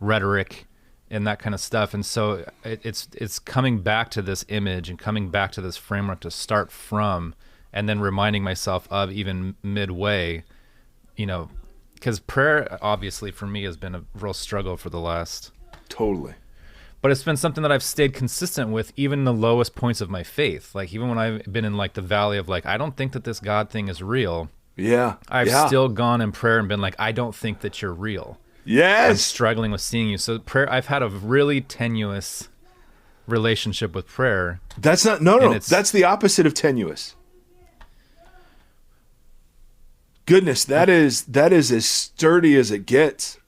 Speaker 2: rhetoric and that kind of stuff. And so it's coming back to this image and coming back to this framework to start from, and then reminding myself of even midway, because prayer obviously for me has been a real struggle for the last.
Speaker 1: Totally.
Speaker 2: But it's been something that I've stayed consistent with even in the lowest points of my faith. Like even when I've been in like the valley of like, I don't think that this God thing is real.
Speaker 1: Yeah.
Speaker 2: I've still gone in prayer and been like, I don't think that you're real.
Speaker 1: Yes.
Speaker 2: I'm struggling with seeing you. So prayer, I've had a really tenuous relationship with prayer.
Speaker 1: That's not, no. That's the opposite of tenuous. Goodness, that is as sturdy as it gets.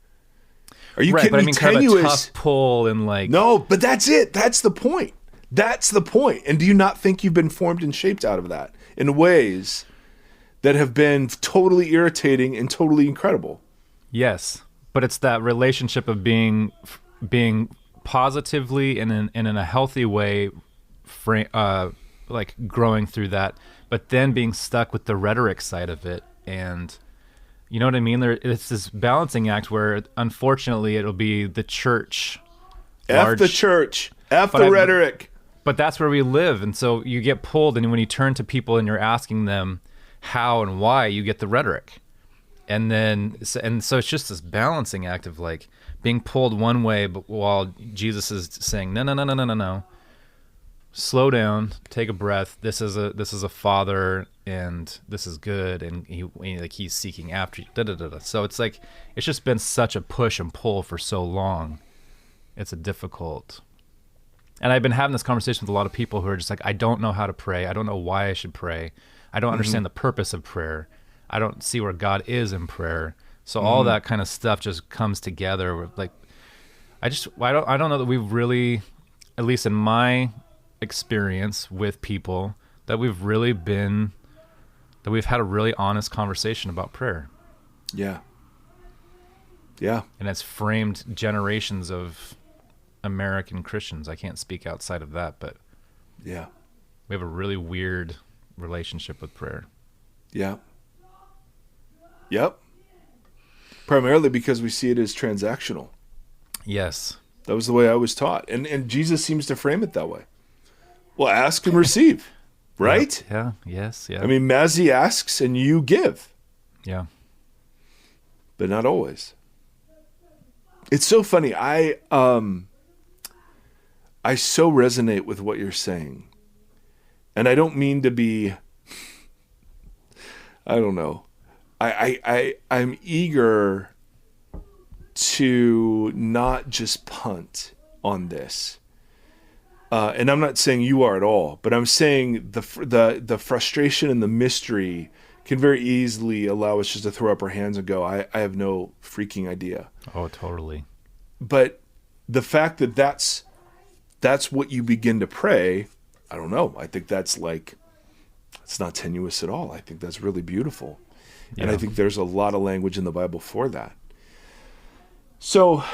Speaker 1: Are you kidding me?
Speaker 2: Kind
Speaker 1: tenuous.
Speaker 2: Of a tough pull and like.
Speaker 1: No, but that's it. That's the point. That's the point. And do you not think you've been formed and shaped out of that in ways that have been totally irritating and totally incredible?
Speaker 2: Yes, but it's that relationship of being positively and in a healthy way, like growing through that, but then being stuck with the rhetoric side of it. And you know what I mean? It's this balancing act where unfortunately it'll be the church.
Speaker 1: F the church. F the rhetoric.
Speaker 2: But that's where we live. And so you get pulled, and when you turn to people and you're asking them how and why, you get the rhetoric. And so it's just this balancing act of like being pulled one way, but while Jesus is saying, no. Slow down, take a breath. This is a father, and this is good, and he's seeking after you. So it's like it's just been such a push and pull for so long. It's a difficult. And I've been having this conversation with a lot of people who are just like, I don't know how to pray. I don't know why I should pray. I don't understand the purpose of prayer. I don't see where God is in prayer. So all that kind of stuff just comes together. With like, I don't know that we've really, at least in my experience with people, that we've had a really honest conversation about prayer.
Speaker 1: Yeah.
Speaker 2: And it's framed generations of American Christians. I can't speak outside of that, but
Speaker 1: yeah,
Speaker 2: we have a really weird relationship with prayer.
Speaker 1: Yep. Primarily because we see it as transactional.
Speaker 2: Yes.
Speaker 1: That was the way I was taught. And Jesus seems to frame it that way. Well, ask and receive, right?
Speaker 2: Yeah. Yes. Yeah.
Speaker 1: I mean, Mazzy asks and you give.
Speaker 2: Yeah.
Speaker 1: But not always. It's so funny. I so resonate with what you're saying. And I don't mean to be, I don't know. I'm eager to not just punt on this. And I'm not saying you are at all, but I'm saying the frustration and the mystery can very easily allow us just to throw up our hands and go, I have no freaking idea.
Speaker 2: Oh, totally.
Speaker 1: But the fact that that's that's what you begin to pray, I don't know. I think that's like, it's not tenuous at all. I think that's really beautiful. Yeah. And I think there's a lot of language in the Bible for that. So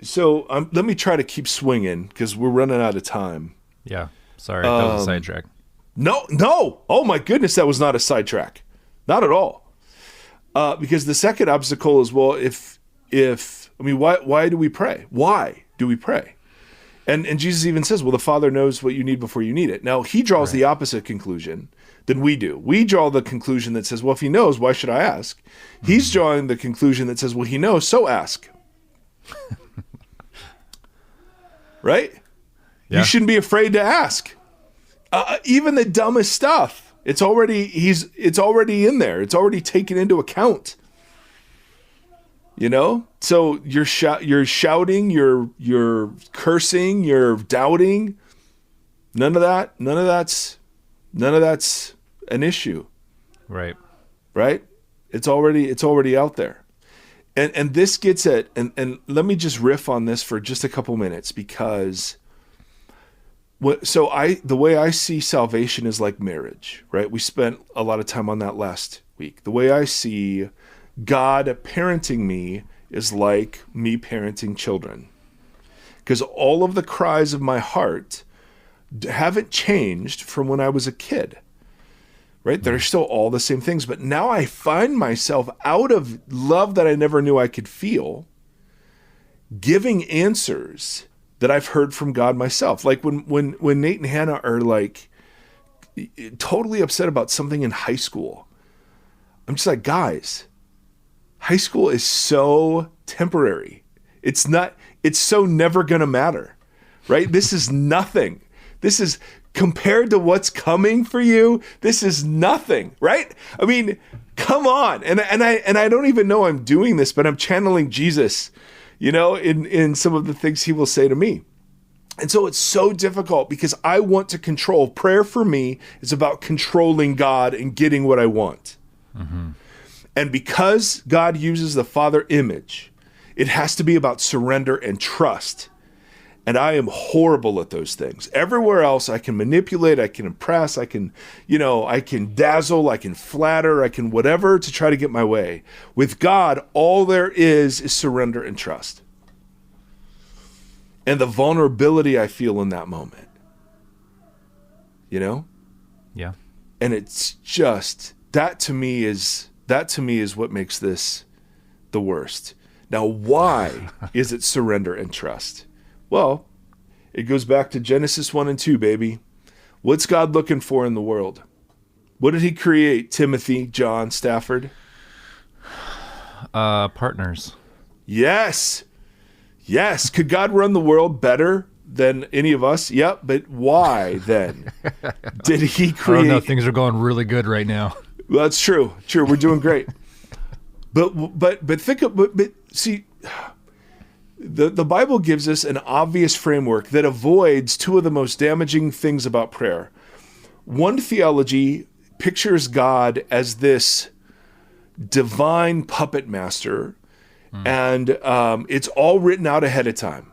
Speaker 1: let me try to keep swinging because we're running out of time.
Speaker 2: Yeah. Sorry, that was a sidetrack.
Speaker 1: No. Oh my goodness, that was not a sidetrack. Not at all. Because the second obstacle is, well, why do we pray? Why do we pray? And Jesus even says, well, the Father knows what you need before you need it. Now, he draws the opposite conclusion than we do. We draw the conclusion that says, well, if he knows, why should I ask? He's drawing the conclusion that says, well, he knows, so ask. Right? Yeah. You shouldn't be afraid to ask. Even the dumbest stuff, it's already in there. It's already taken into account. You know? So you're shouting, you're cursing, you're doubting. None of that's an issue.
Speaker 2: Right.
Speaker 1: Right? It's already out there. And this gets at, and let me just riff on this for just a couple minutes, because the way I see salvation is like marriage, right? We spent a lot of time on that last week. The way I see God parenting me is like me parenting children, because all of the cries of my heart haven't changed from when I was a kid. Right? They're still all the same things. But now I find myself, out of love that I never knew I could feel, giving answers that I've heard from God myself. Like when Nate and Hannah are like totally upset about something in high school, I'm just like, guys, high school is so temporary. It's so never going to matter. Right? This is nothing. This is, compared to what's coming for you, this is nothing, right? I mean, come on. And I don't even know I'm doing this, but I'm channeling Jesus, you know, in some of the things he will say to me. And so it's so difficult because I want to control. Prayer for me is about controlling God and getting what I want. Mm-hmm. And because God uses the Father image, it has to be about surrender and trust. And I am horrible at those things. Everywhere else, I can manipulate, I can impress, I can dazzle, I can flatter, I can whatever to try to get my way. With God, all there is surrender and trust. And the vulnerability I feel in that moment. You know?
Speaker 2: Yeah.
Speaker 1: And it's just, that to me is what makes this the worst. Now, why is it surrender and trust? Well, it goes back to Genesis 1 and 2, baby. What's God looking for in the world? What did he create, Timothy, John, Stafford?
Speaker 2: Partners.
Speaker 1: Yes. Could God run the world better than any of us? Yep, but why then did he create...
Speaker 2: I don't know, things are going really good right now.
Speaker 1: Well, that's true. We're doing great. But see... The Bible gives us an obvious framework that avoids two of the most damaging things about prayer. One theology pictures God as this divine puppet master, and it's all written out ahead of time.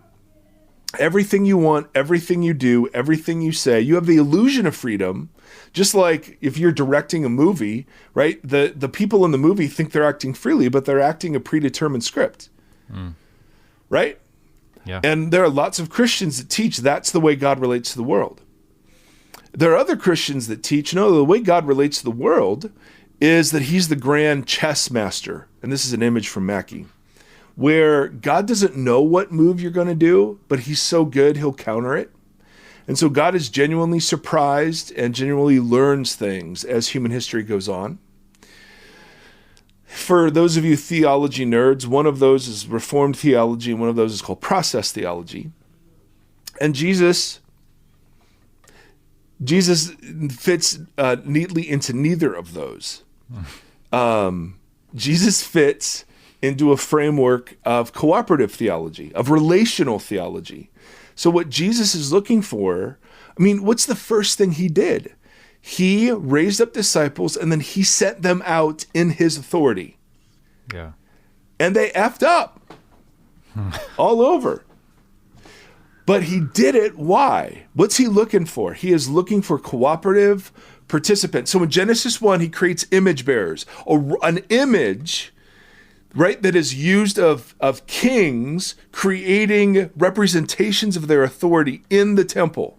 Speaker 1: Everything you want, everything you do, everything you say, you have the illusion of freedom. Just like if you're directing a movie, right? The people in the movie think they're acting freely, but they're acting a predetermined script. Right?
Speaker 2: Yeah.
Speaker 1: And there are lots of Christians that teach that's the way God relates to the world. There are other Christians that teach, no, the way God relates to the world is that he's the grand chess master. And this is an image from Mackie, where God doesn't know what move you're going to do, but he's so good, he'll counter it. And so God is genuinely surprised and genuinely learns things as human history goes on. For those of you theology nerds, one of those is Reformed theology, and one of those is called process theology. And Jesus fits neatly into neither of those. Jesus fits into a framework of cooperative theology, of relational theology. So what Jesus is looking for, I mean, what's the first thing he did? He raised up disciples and then he sent them out in his authority.
Speaker 2: Yeah.
Speaker 1: And they effed up all over. But he did it. Why? What's he looking for? He is looking for cooperative participants. So in Genesis 1, he creates image bearers, an image, right, that is used of kings creating representations of their authority in the temple.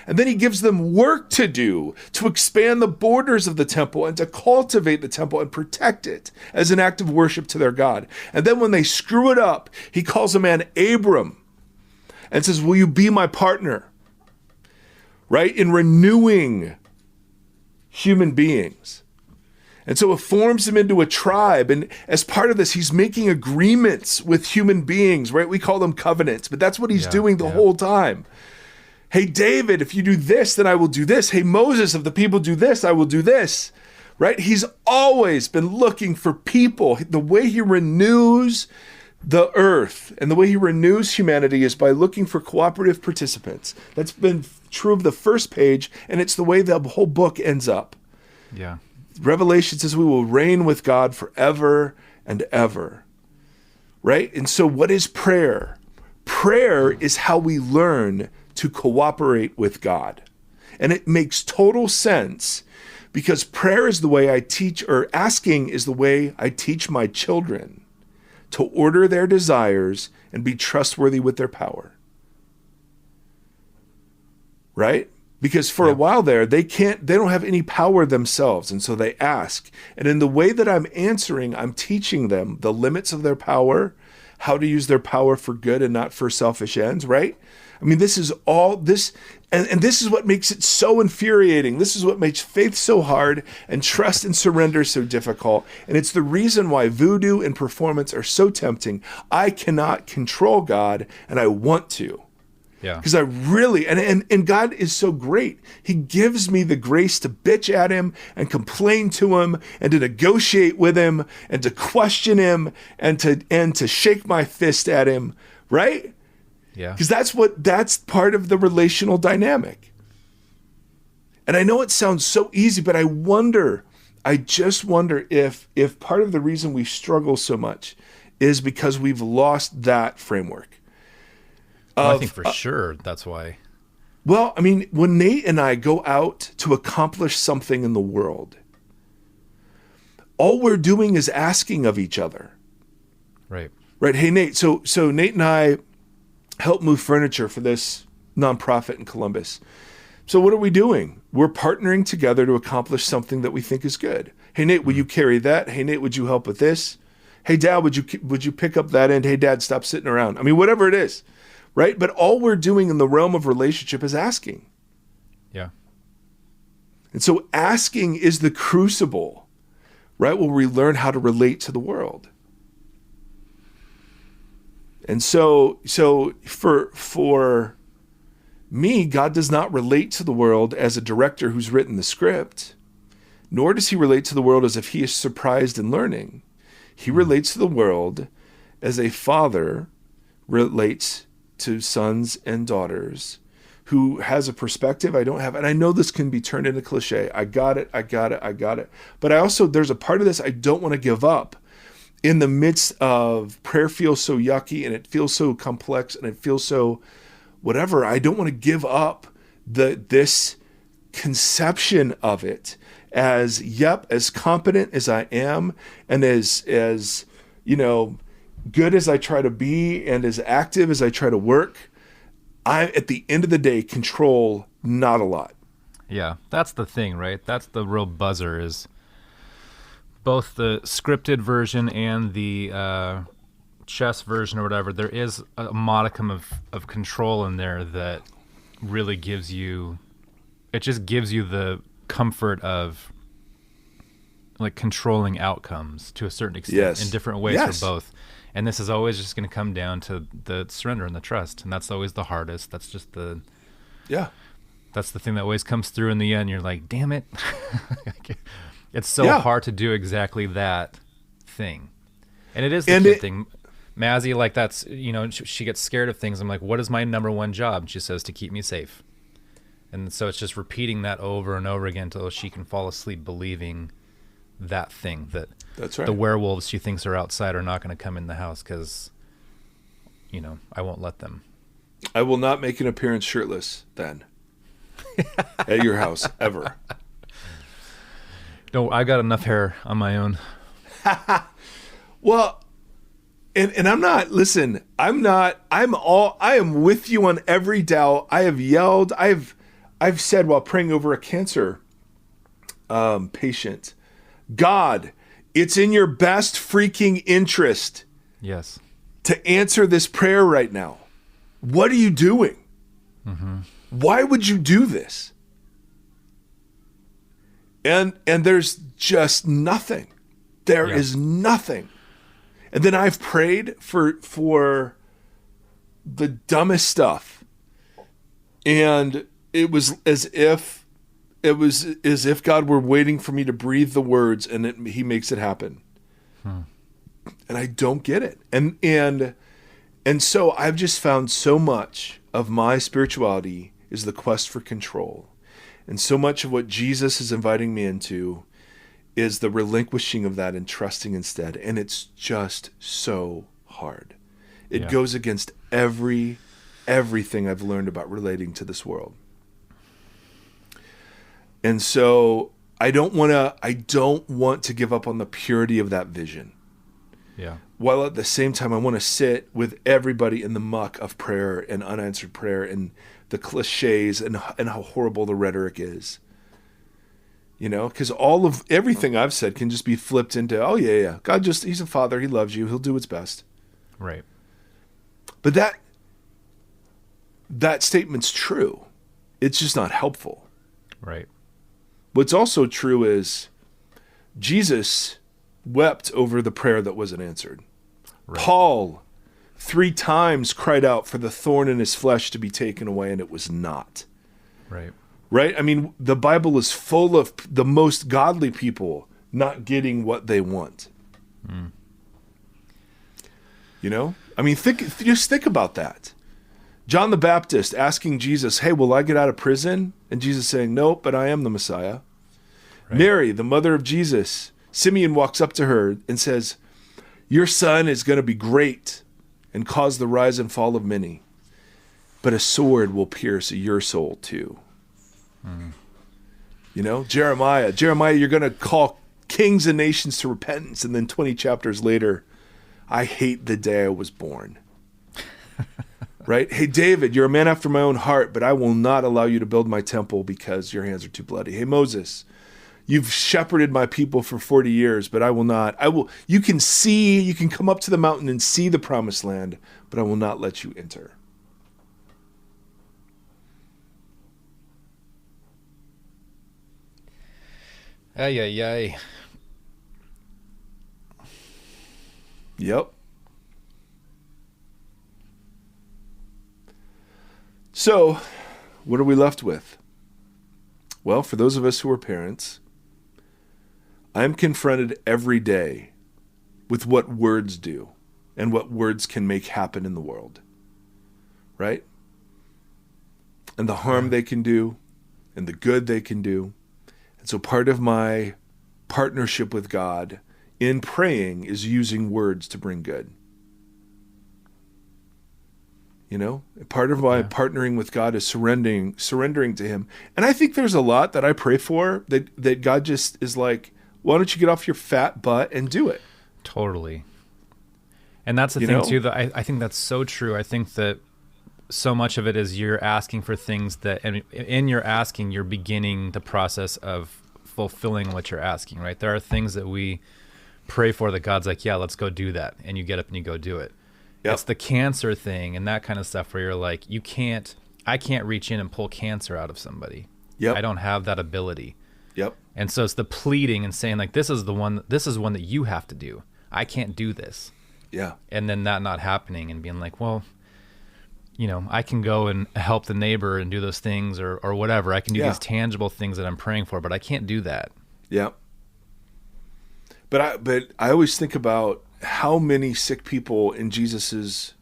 Speaker 1: And then he gives them work to do to expand the borders of the temple and to cultivate the temple and protect it as an act of worship to their God. And then when they screw it up, he calls a man Abram and says, will you be my partner, right, in renewing human beings? And so it forms him into a tribe. And as part of this, he's making agreements with human beings, right? We call them covenants, but that's what he's doing the whole time. Hey, David, if you do this, then I will do this. Hey, Moses, if the people do this, I will do this, right? He's always been looking for people. The way he renews the earth and the way he renews humanity is by looking for cooperative participants. That's been true of the first page, and it's the way the whole book ends up.
Speaker 2: Yeah.
Speaker 1: Revelation says we will reign with God forever and ever, right? And so what is prayer? Prayer is how we learn to cooperate with God. And it makes total sense because prayer is the way I teach, or asking is the way I teach my children to order their desires and be trustworthy with their power. Right? Because for a while there, they don't have any power themselves. And so they ask. And in the way that I'm answering, I'm teaching them the limits of their power, how to use their power for good and not for selfish ends, right? I mean, this is all this, and this is what makes it so infuriating. This is what makes faith so hard and trust and surrender so difficult. And it's the reason why voodoo and performance are so tempting. I cannot control God, and I want to.
Speaker 2: Yeah.
Speaker 1: Because I really, and God is so great. He gives me the grace to bitch at him and complain to him and to negotiate with him and to question him and to shake my fist at him, right?
Speaker 2: Yeah.
Speaker 1: Because that's part of the relational dynamic. And I know it sounds so easy, but I just wonder if part of the reason we struggle so much is because we've lost that framework.
Speaker 2: I think for sure that's why.
Speaker 1: Well, I mean, when Nate and I go out to accomplish something in the world, all we're doing is asking of each other.
Speaker 2: Right.
Speaker 1: Right. Hey, Nate. So Nate and I help move furniture for this nonprofit in Columbus. So what are we doing? We're partnering together to accomplish something that we think is good. Hey, Nate, will you carry that? Hey, Nate, would you help with this? Hey, Dad, would you pick up that end? Hey, Dad, stop sitting around. I mean, whatever it is. Right? But all we're doing in the realm of relationship is asking.
Speaker 2: Yeah.
Speaker 1: And so asking is the crucible, right? Where we learn how to relate to the world. And so for me, God does not relate to the world as a director who's written the script, nor does he relate to the world as if he is surprised in learning. He relates to the world as a father relates to sons and daughters who has a perspective I don't have. And I know this can be turned into cliche. I got it. But there's a part of this I don't want to give up in the midst of prayer feels so yucky and it feels so complex and it feels so whatever. I don't want to give up this conception of it as, as competent as I am and as good as I try to be and as active as I try to work, I, at the end of the day, control not a lot.
Speaker 2: Yeah, that's the thing, right? That's the real buzzer is both the scripted version and the chess version or whatever. There is a modicum of control in there that really gives you the comfort of like controlling outcomes to a certain extent in different ways for both. And this is always just going to come down to the surrender and the trust. And that's always the hardest. That's just that's the thing that always comes through in the end. You're like, damn it. It's so hard to do exactly that thing. And it is the kid thing. Mazzy, like that's, she gets scared of things. I'm like, what is my number one job? She says to keep me safe. And so it's just repeating that over and over again until she can fall asleep believing that thing, that's right. The werewolves she thinks are outside are not going to come in the house because, I won't let them.
Speaker 1: I will not make an appearance shirtless then at your house ever.
Speaker 2: No, I got enough hair on my own.
Speaker 1: Well, and I'm not, listen, I am with you on every doubt. I have yelled, I've said while praying over a cancer patient, God, it's in your best freaking interest.
Speaker 2: Yes.
Speaker 1: To answer this prayer right now. What are you doing? Mm-hmm. Why would you do this? And there's just nothing. There is nothing. And then I've prayed for the dumbest stuff. And it was as if God were waiting for me to breathe the words, and he makes it happen. And I don't get it. And so I've just found so much of my spirituality is the quest for control. And so much of what Jesus is inviting me into is the relinquishing of that and trusting instead. And it's just so hard. It goes against everything I've learned about relating to this world. And so I don't want to give up on the purity of that vision.
Speaker 2: Yeah.
Speaker 1: While at the same time, I want to sit with everybody in the muck of prayer and unanswered prayer and the cliches and how horrible the rhetoric is. You know, because everything I've said can just be flipped into, oh yeah, God he's a father, he loves you, he'll do what's best.
Speaker 2: Right.
Speaker 1: But that statement's true. It's just not helpful.
Speaker 2: Right.
Speaker 1: What's also true is Jesus wept over the prayer that wasn't answered. Right. Paul 3 times cried out for the thorn in his flesh to be taken away, and it was not.
Speaker 2: Right.
Speaker 1: Right? I mean, the Bible is full of the most godly people not getting what they want. Mm. You know? I mean, just think about that. John the Baptist asking Jesus, hey, will I get out of prison? And Jesus saying, nope, but I am the Messiah. Right. Mary, the mother of Jesus, Simeon walks up to her and says, your son is going to be great and cause the rise and fall of many, but a sword will pierce your soul too. Mm. You know, Jeremiah, you're going to call kings and nations to repentance. And then 20 chapters later, I hate the day I was born. Right? Hey, David, you're a man after my own heart, but I will not allow you to build my temple because your hands are too bloody. Hey, Moses, you've shepherded my people for 40 years, but I will not. You can come up to the mountain and see the promised land, but I will not let you enter.
Speaker 2: Ay, ay, ay.
Speaker 1: Yep. So, what are we left with? Well, for those of us who are parents, I'm confronted every day with what words do and what words can make happen in the world. Right? And the harm they can do and the good they can do. And so part of my partnership with God in praying is using words to bring good. You know, part of my partnering with God is surrendering to him. And I think there's a lot that I pray for that God just is like, why don't you get off your fat butt and do it?
Speaker 2: Totally. And that's the thing too, that I think that's so true. I think that so much of it is you're asking for things that, and in your asking, you're beginning the process of fulfilling what you're asking, right? There are things that we pray for that God's like, yeah, let's go do that. And you get up and you go do it. Yep. It's the cancer thing and that kind of stuff where you're like, I can't reach in and pull cancer out of somebody.
Speaker 1: Yep.
Speaker 2: I don't have that ability.
Speaker 1: Yep.
Speaker 2: And so it's the pleading and saying like, this is one that you have to do. I can't do this.
Speaker 1: Yeah.
Speaker 2: And then that not happening and being like, well, you know, I can go and help the neighbor and do those things or whatever. I can do these tangible things that I'm praying for, but I can't do that.
Speaker 1: Yeah. But I always think about how many sick people in Jesus's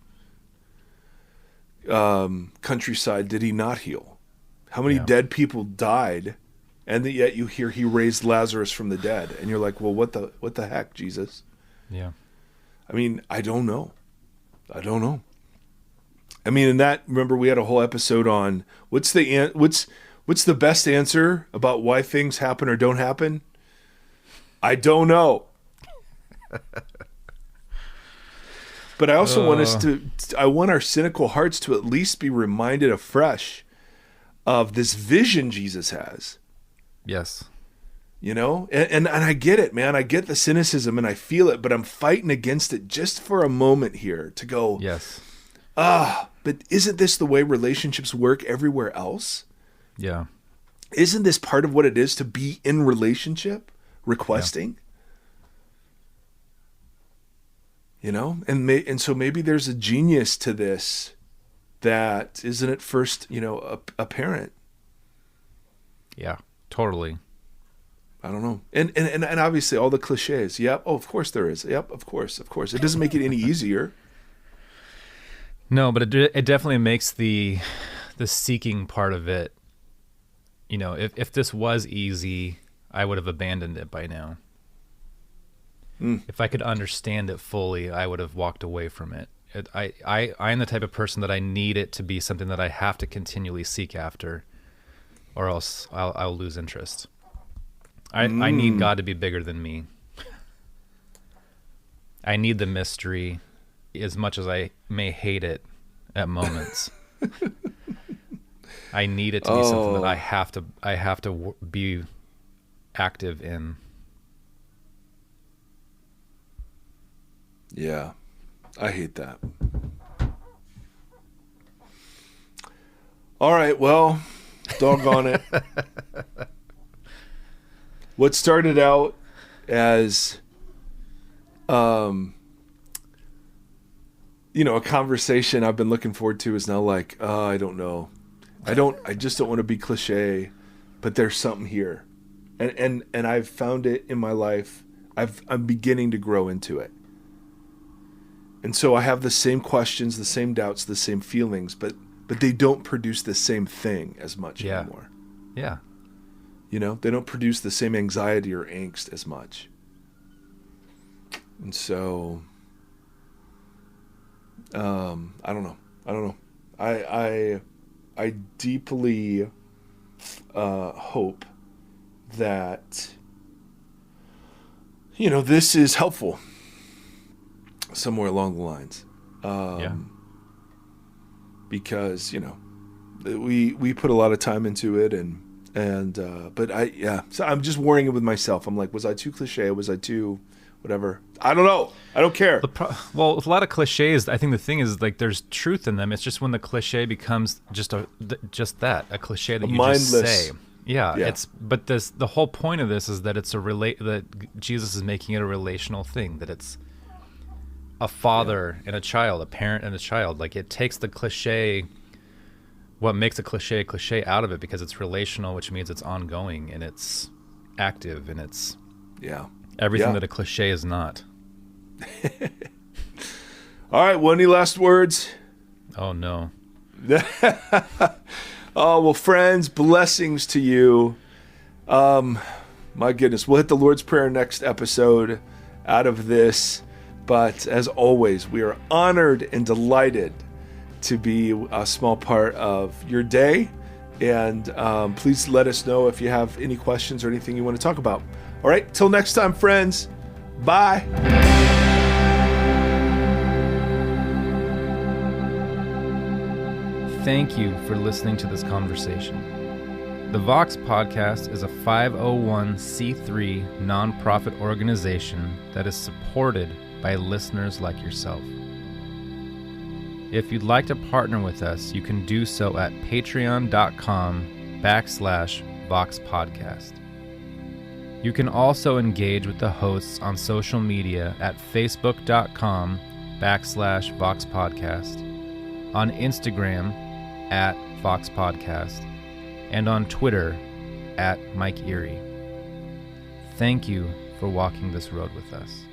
Speaker 1: countryside did he not heal? How many dead people died, and yet you hear he raised Lazarus from the dead, and you're like, well, what the heck, Jesus?
Speaker 2: Yeah.
Speaker 1: I mean, I don't know. I mean, remember we had a whole episode on what's the best answer about why things happen or don't happen? I don't know. But I also I want our cynical hearts to at least be reminded afresh of this vision Jesus has.
Speaker 2: Yes.
Speaker 1: You know, and I get it, man. I get the cynicism and I feel it, but I'm fighting against it just for a moment here to go,
Speaker 2: yes.
Speaker 1: But isn't this the way relationships work everywhere else?
Speaker 2: Yeah.
Speaker 1: Isn't this part of what it is to be in relationship, requesting? Yeah. You know, and so maybe there's a genius to this that isn't at first, apparent.
Speaker 2: Yeah, totally.
Speaker 1: I don't know. And obviously all the cliches. Yep. Oh, of course there is. Yep. Of course. It doesn't make it any easier.
Speaker 2: No, but it definitely makes the seeking part of it. You know, if this was easy, I would have abandoned it by now. If I could understand it fully, I would have walked away from it. I am the type of person that I need it to be something that I have to continually seek after, or else I'll lose interest. I need God to be bigger than me. I need the mystery as much as I may hate it at moments. I need it to be something that I have to be active in.
Speaker 1: Yeah, I hate that. All right, well, doggone it. What started out as, a conversation I've been looking forward to is now like, I don't know. I just don't want to be cliche, but there's something here. And I've found it in my life. I'm beginning to grow into it. And so I have the same questions, the same doubts, the same feelings, but they don't produce the same thing as much anymore.
Speaker 2: Yeah.
Speaker 1: They don't produce the same anxiety or angst as much. And so, I don't know. I deeply hope that, this is helpful somewhere along the lines. Because, we put a lot of time into it so I'm just worrying with myself. I'm like, was I too cliche? Was I too whatever? I don't know. I don't care.
Speaker 2: Well, with a lot of cliches, I think the thing is like there's truth in them. It's just when the cliche becomes just a cliche that you
Speaker 1: mindless.
Speaker 2: Just say. Yeah. But the whole point of this is that that Jesus is making it a relational thing, that it's a father and a child, a parent and a child. Like it takes the cliche, what makes a cliche out of it, because it's relational, which means it's ongoing and it's active and it's everything that a cliche is not.
Speaker 1: All right. Well, any last words?
Speaker 2: Oh, no.
Speaker 1: Oh, well, friends, blessings to you. My goodness. We'll hit the Lord's Prayer next episode out of this. But as always, we are honored and delighted to be a small part of your day. And please let us know if you have any questions or anything you want to talk about. All right, till next time, friends. Bye.
Speaker 2: Thank you for listening to this conversation. The Vox Podcast is a 501c3 nonprofit organization that is supported by listeners like yourself. If you'd like to partner with us, you can do so at patreon.com/Vox Podcast. You can also engage with the hosts on social media at facebook.com/Vox Podcast, on Instagram @Vox Podcast, and on Twitter @Mike Erie. Thank you for walking this road with us.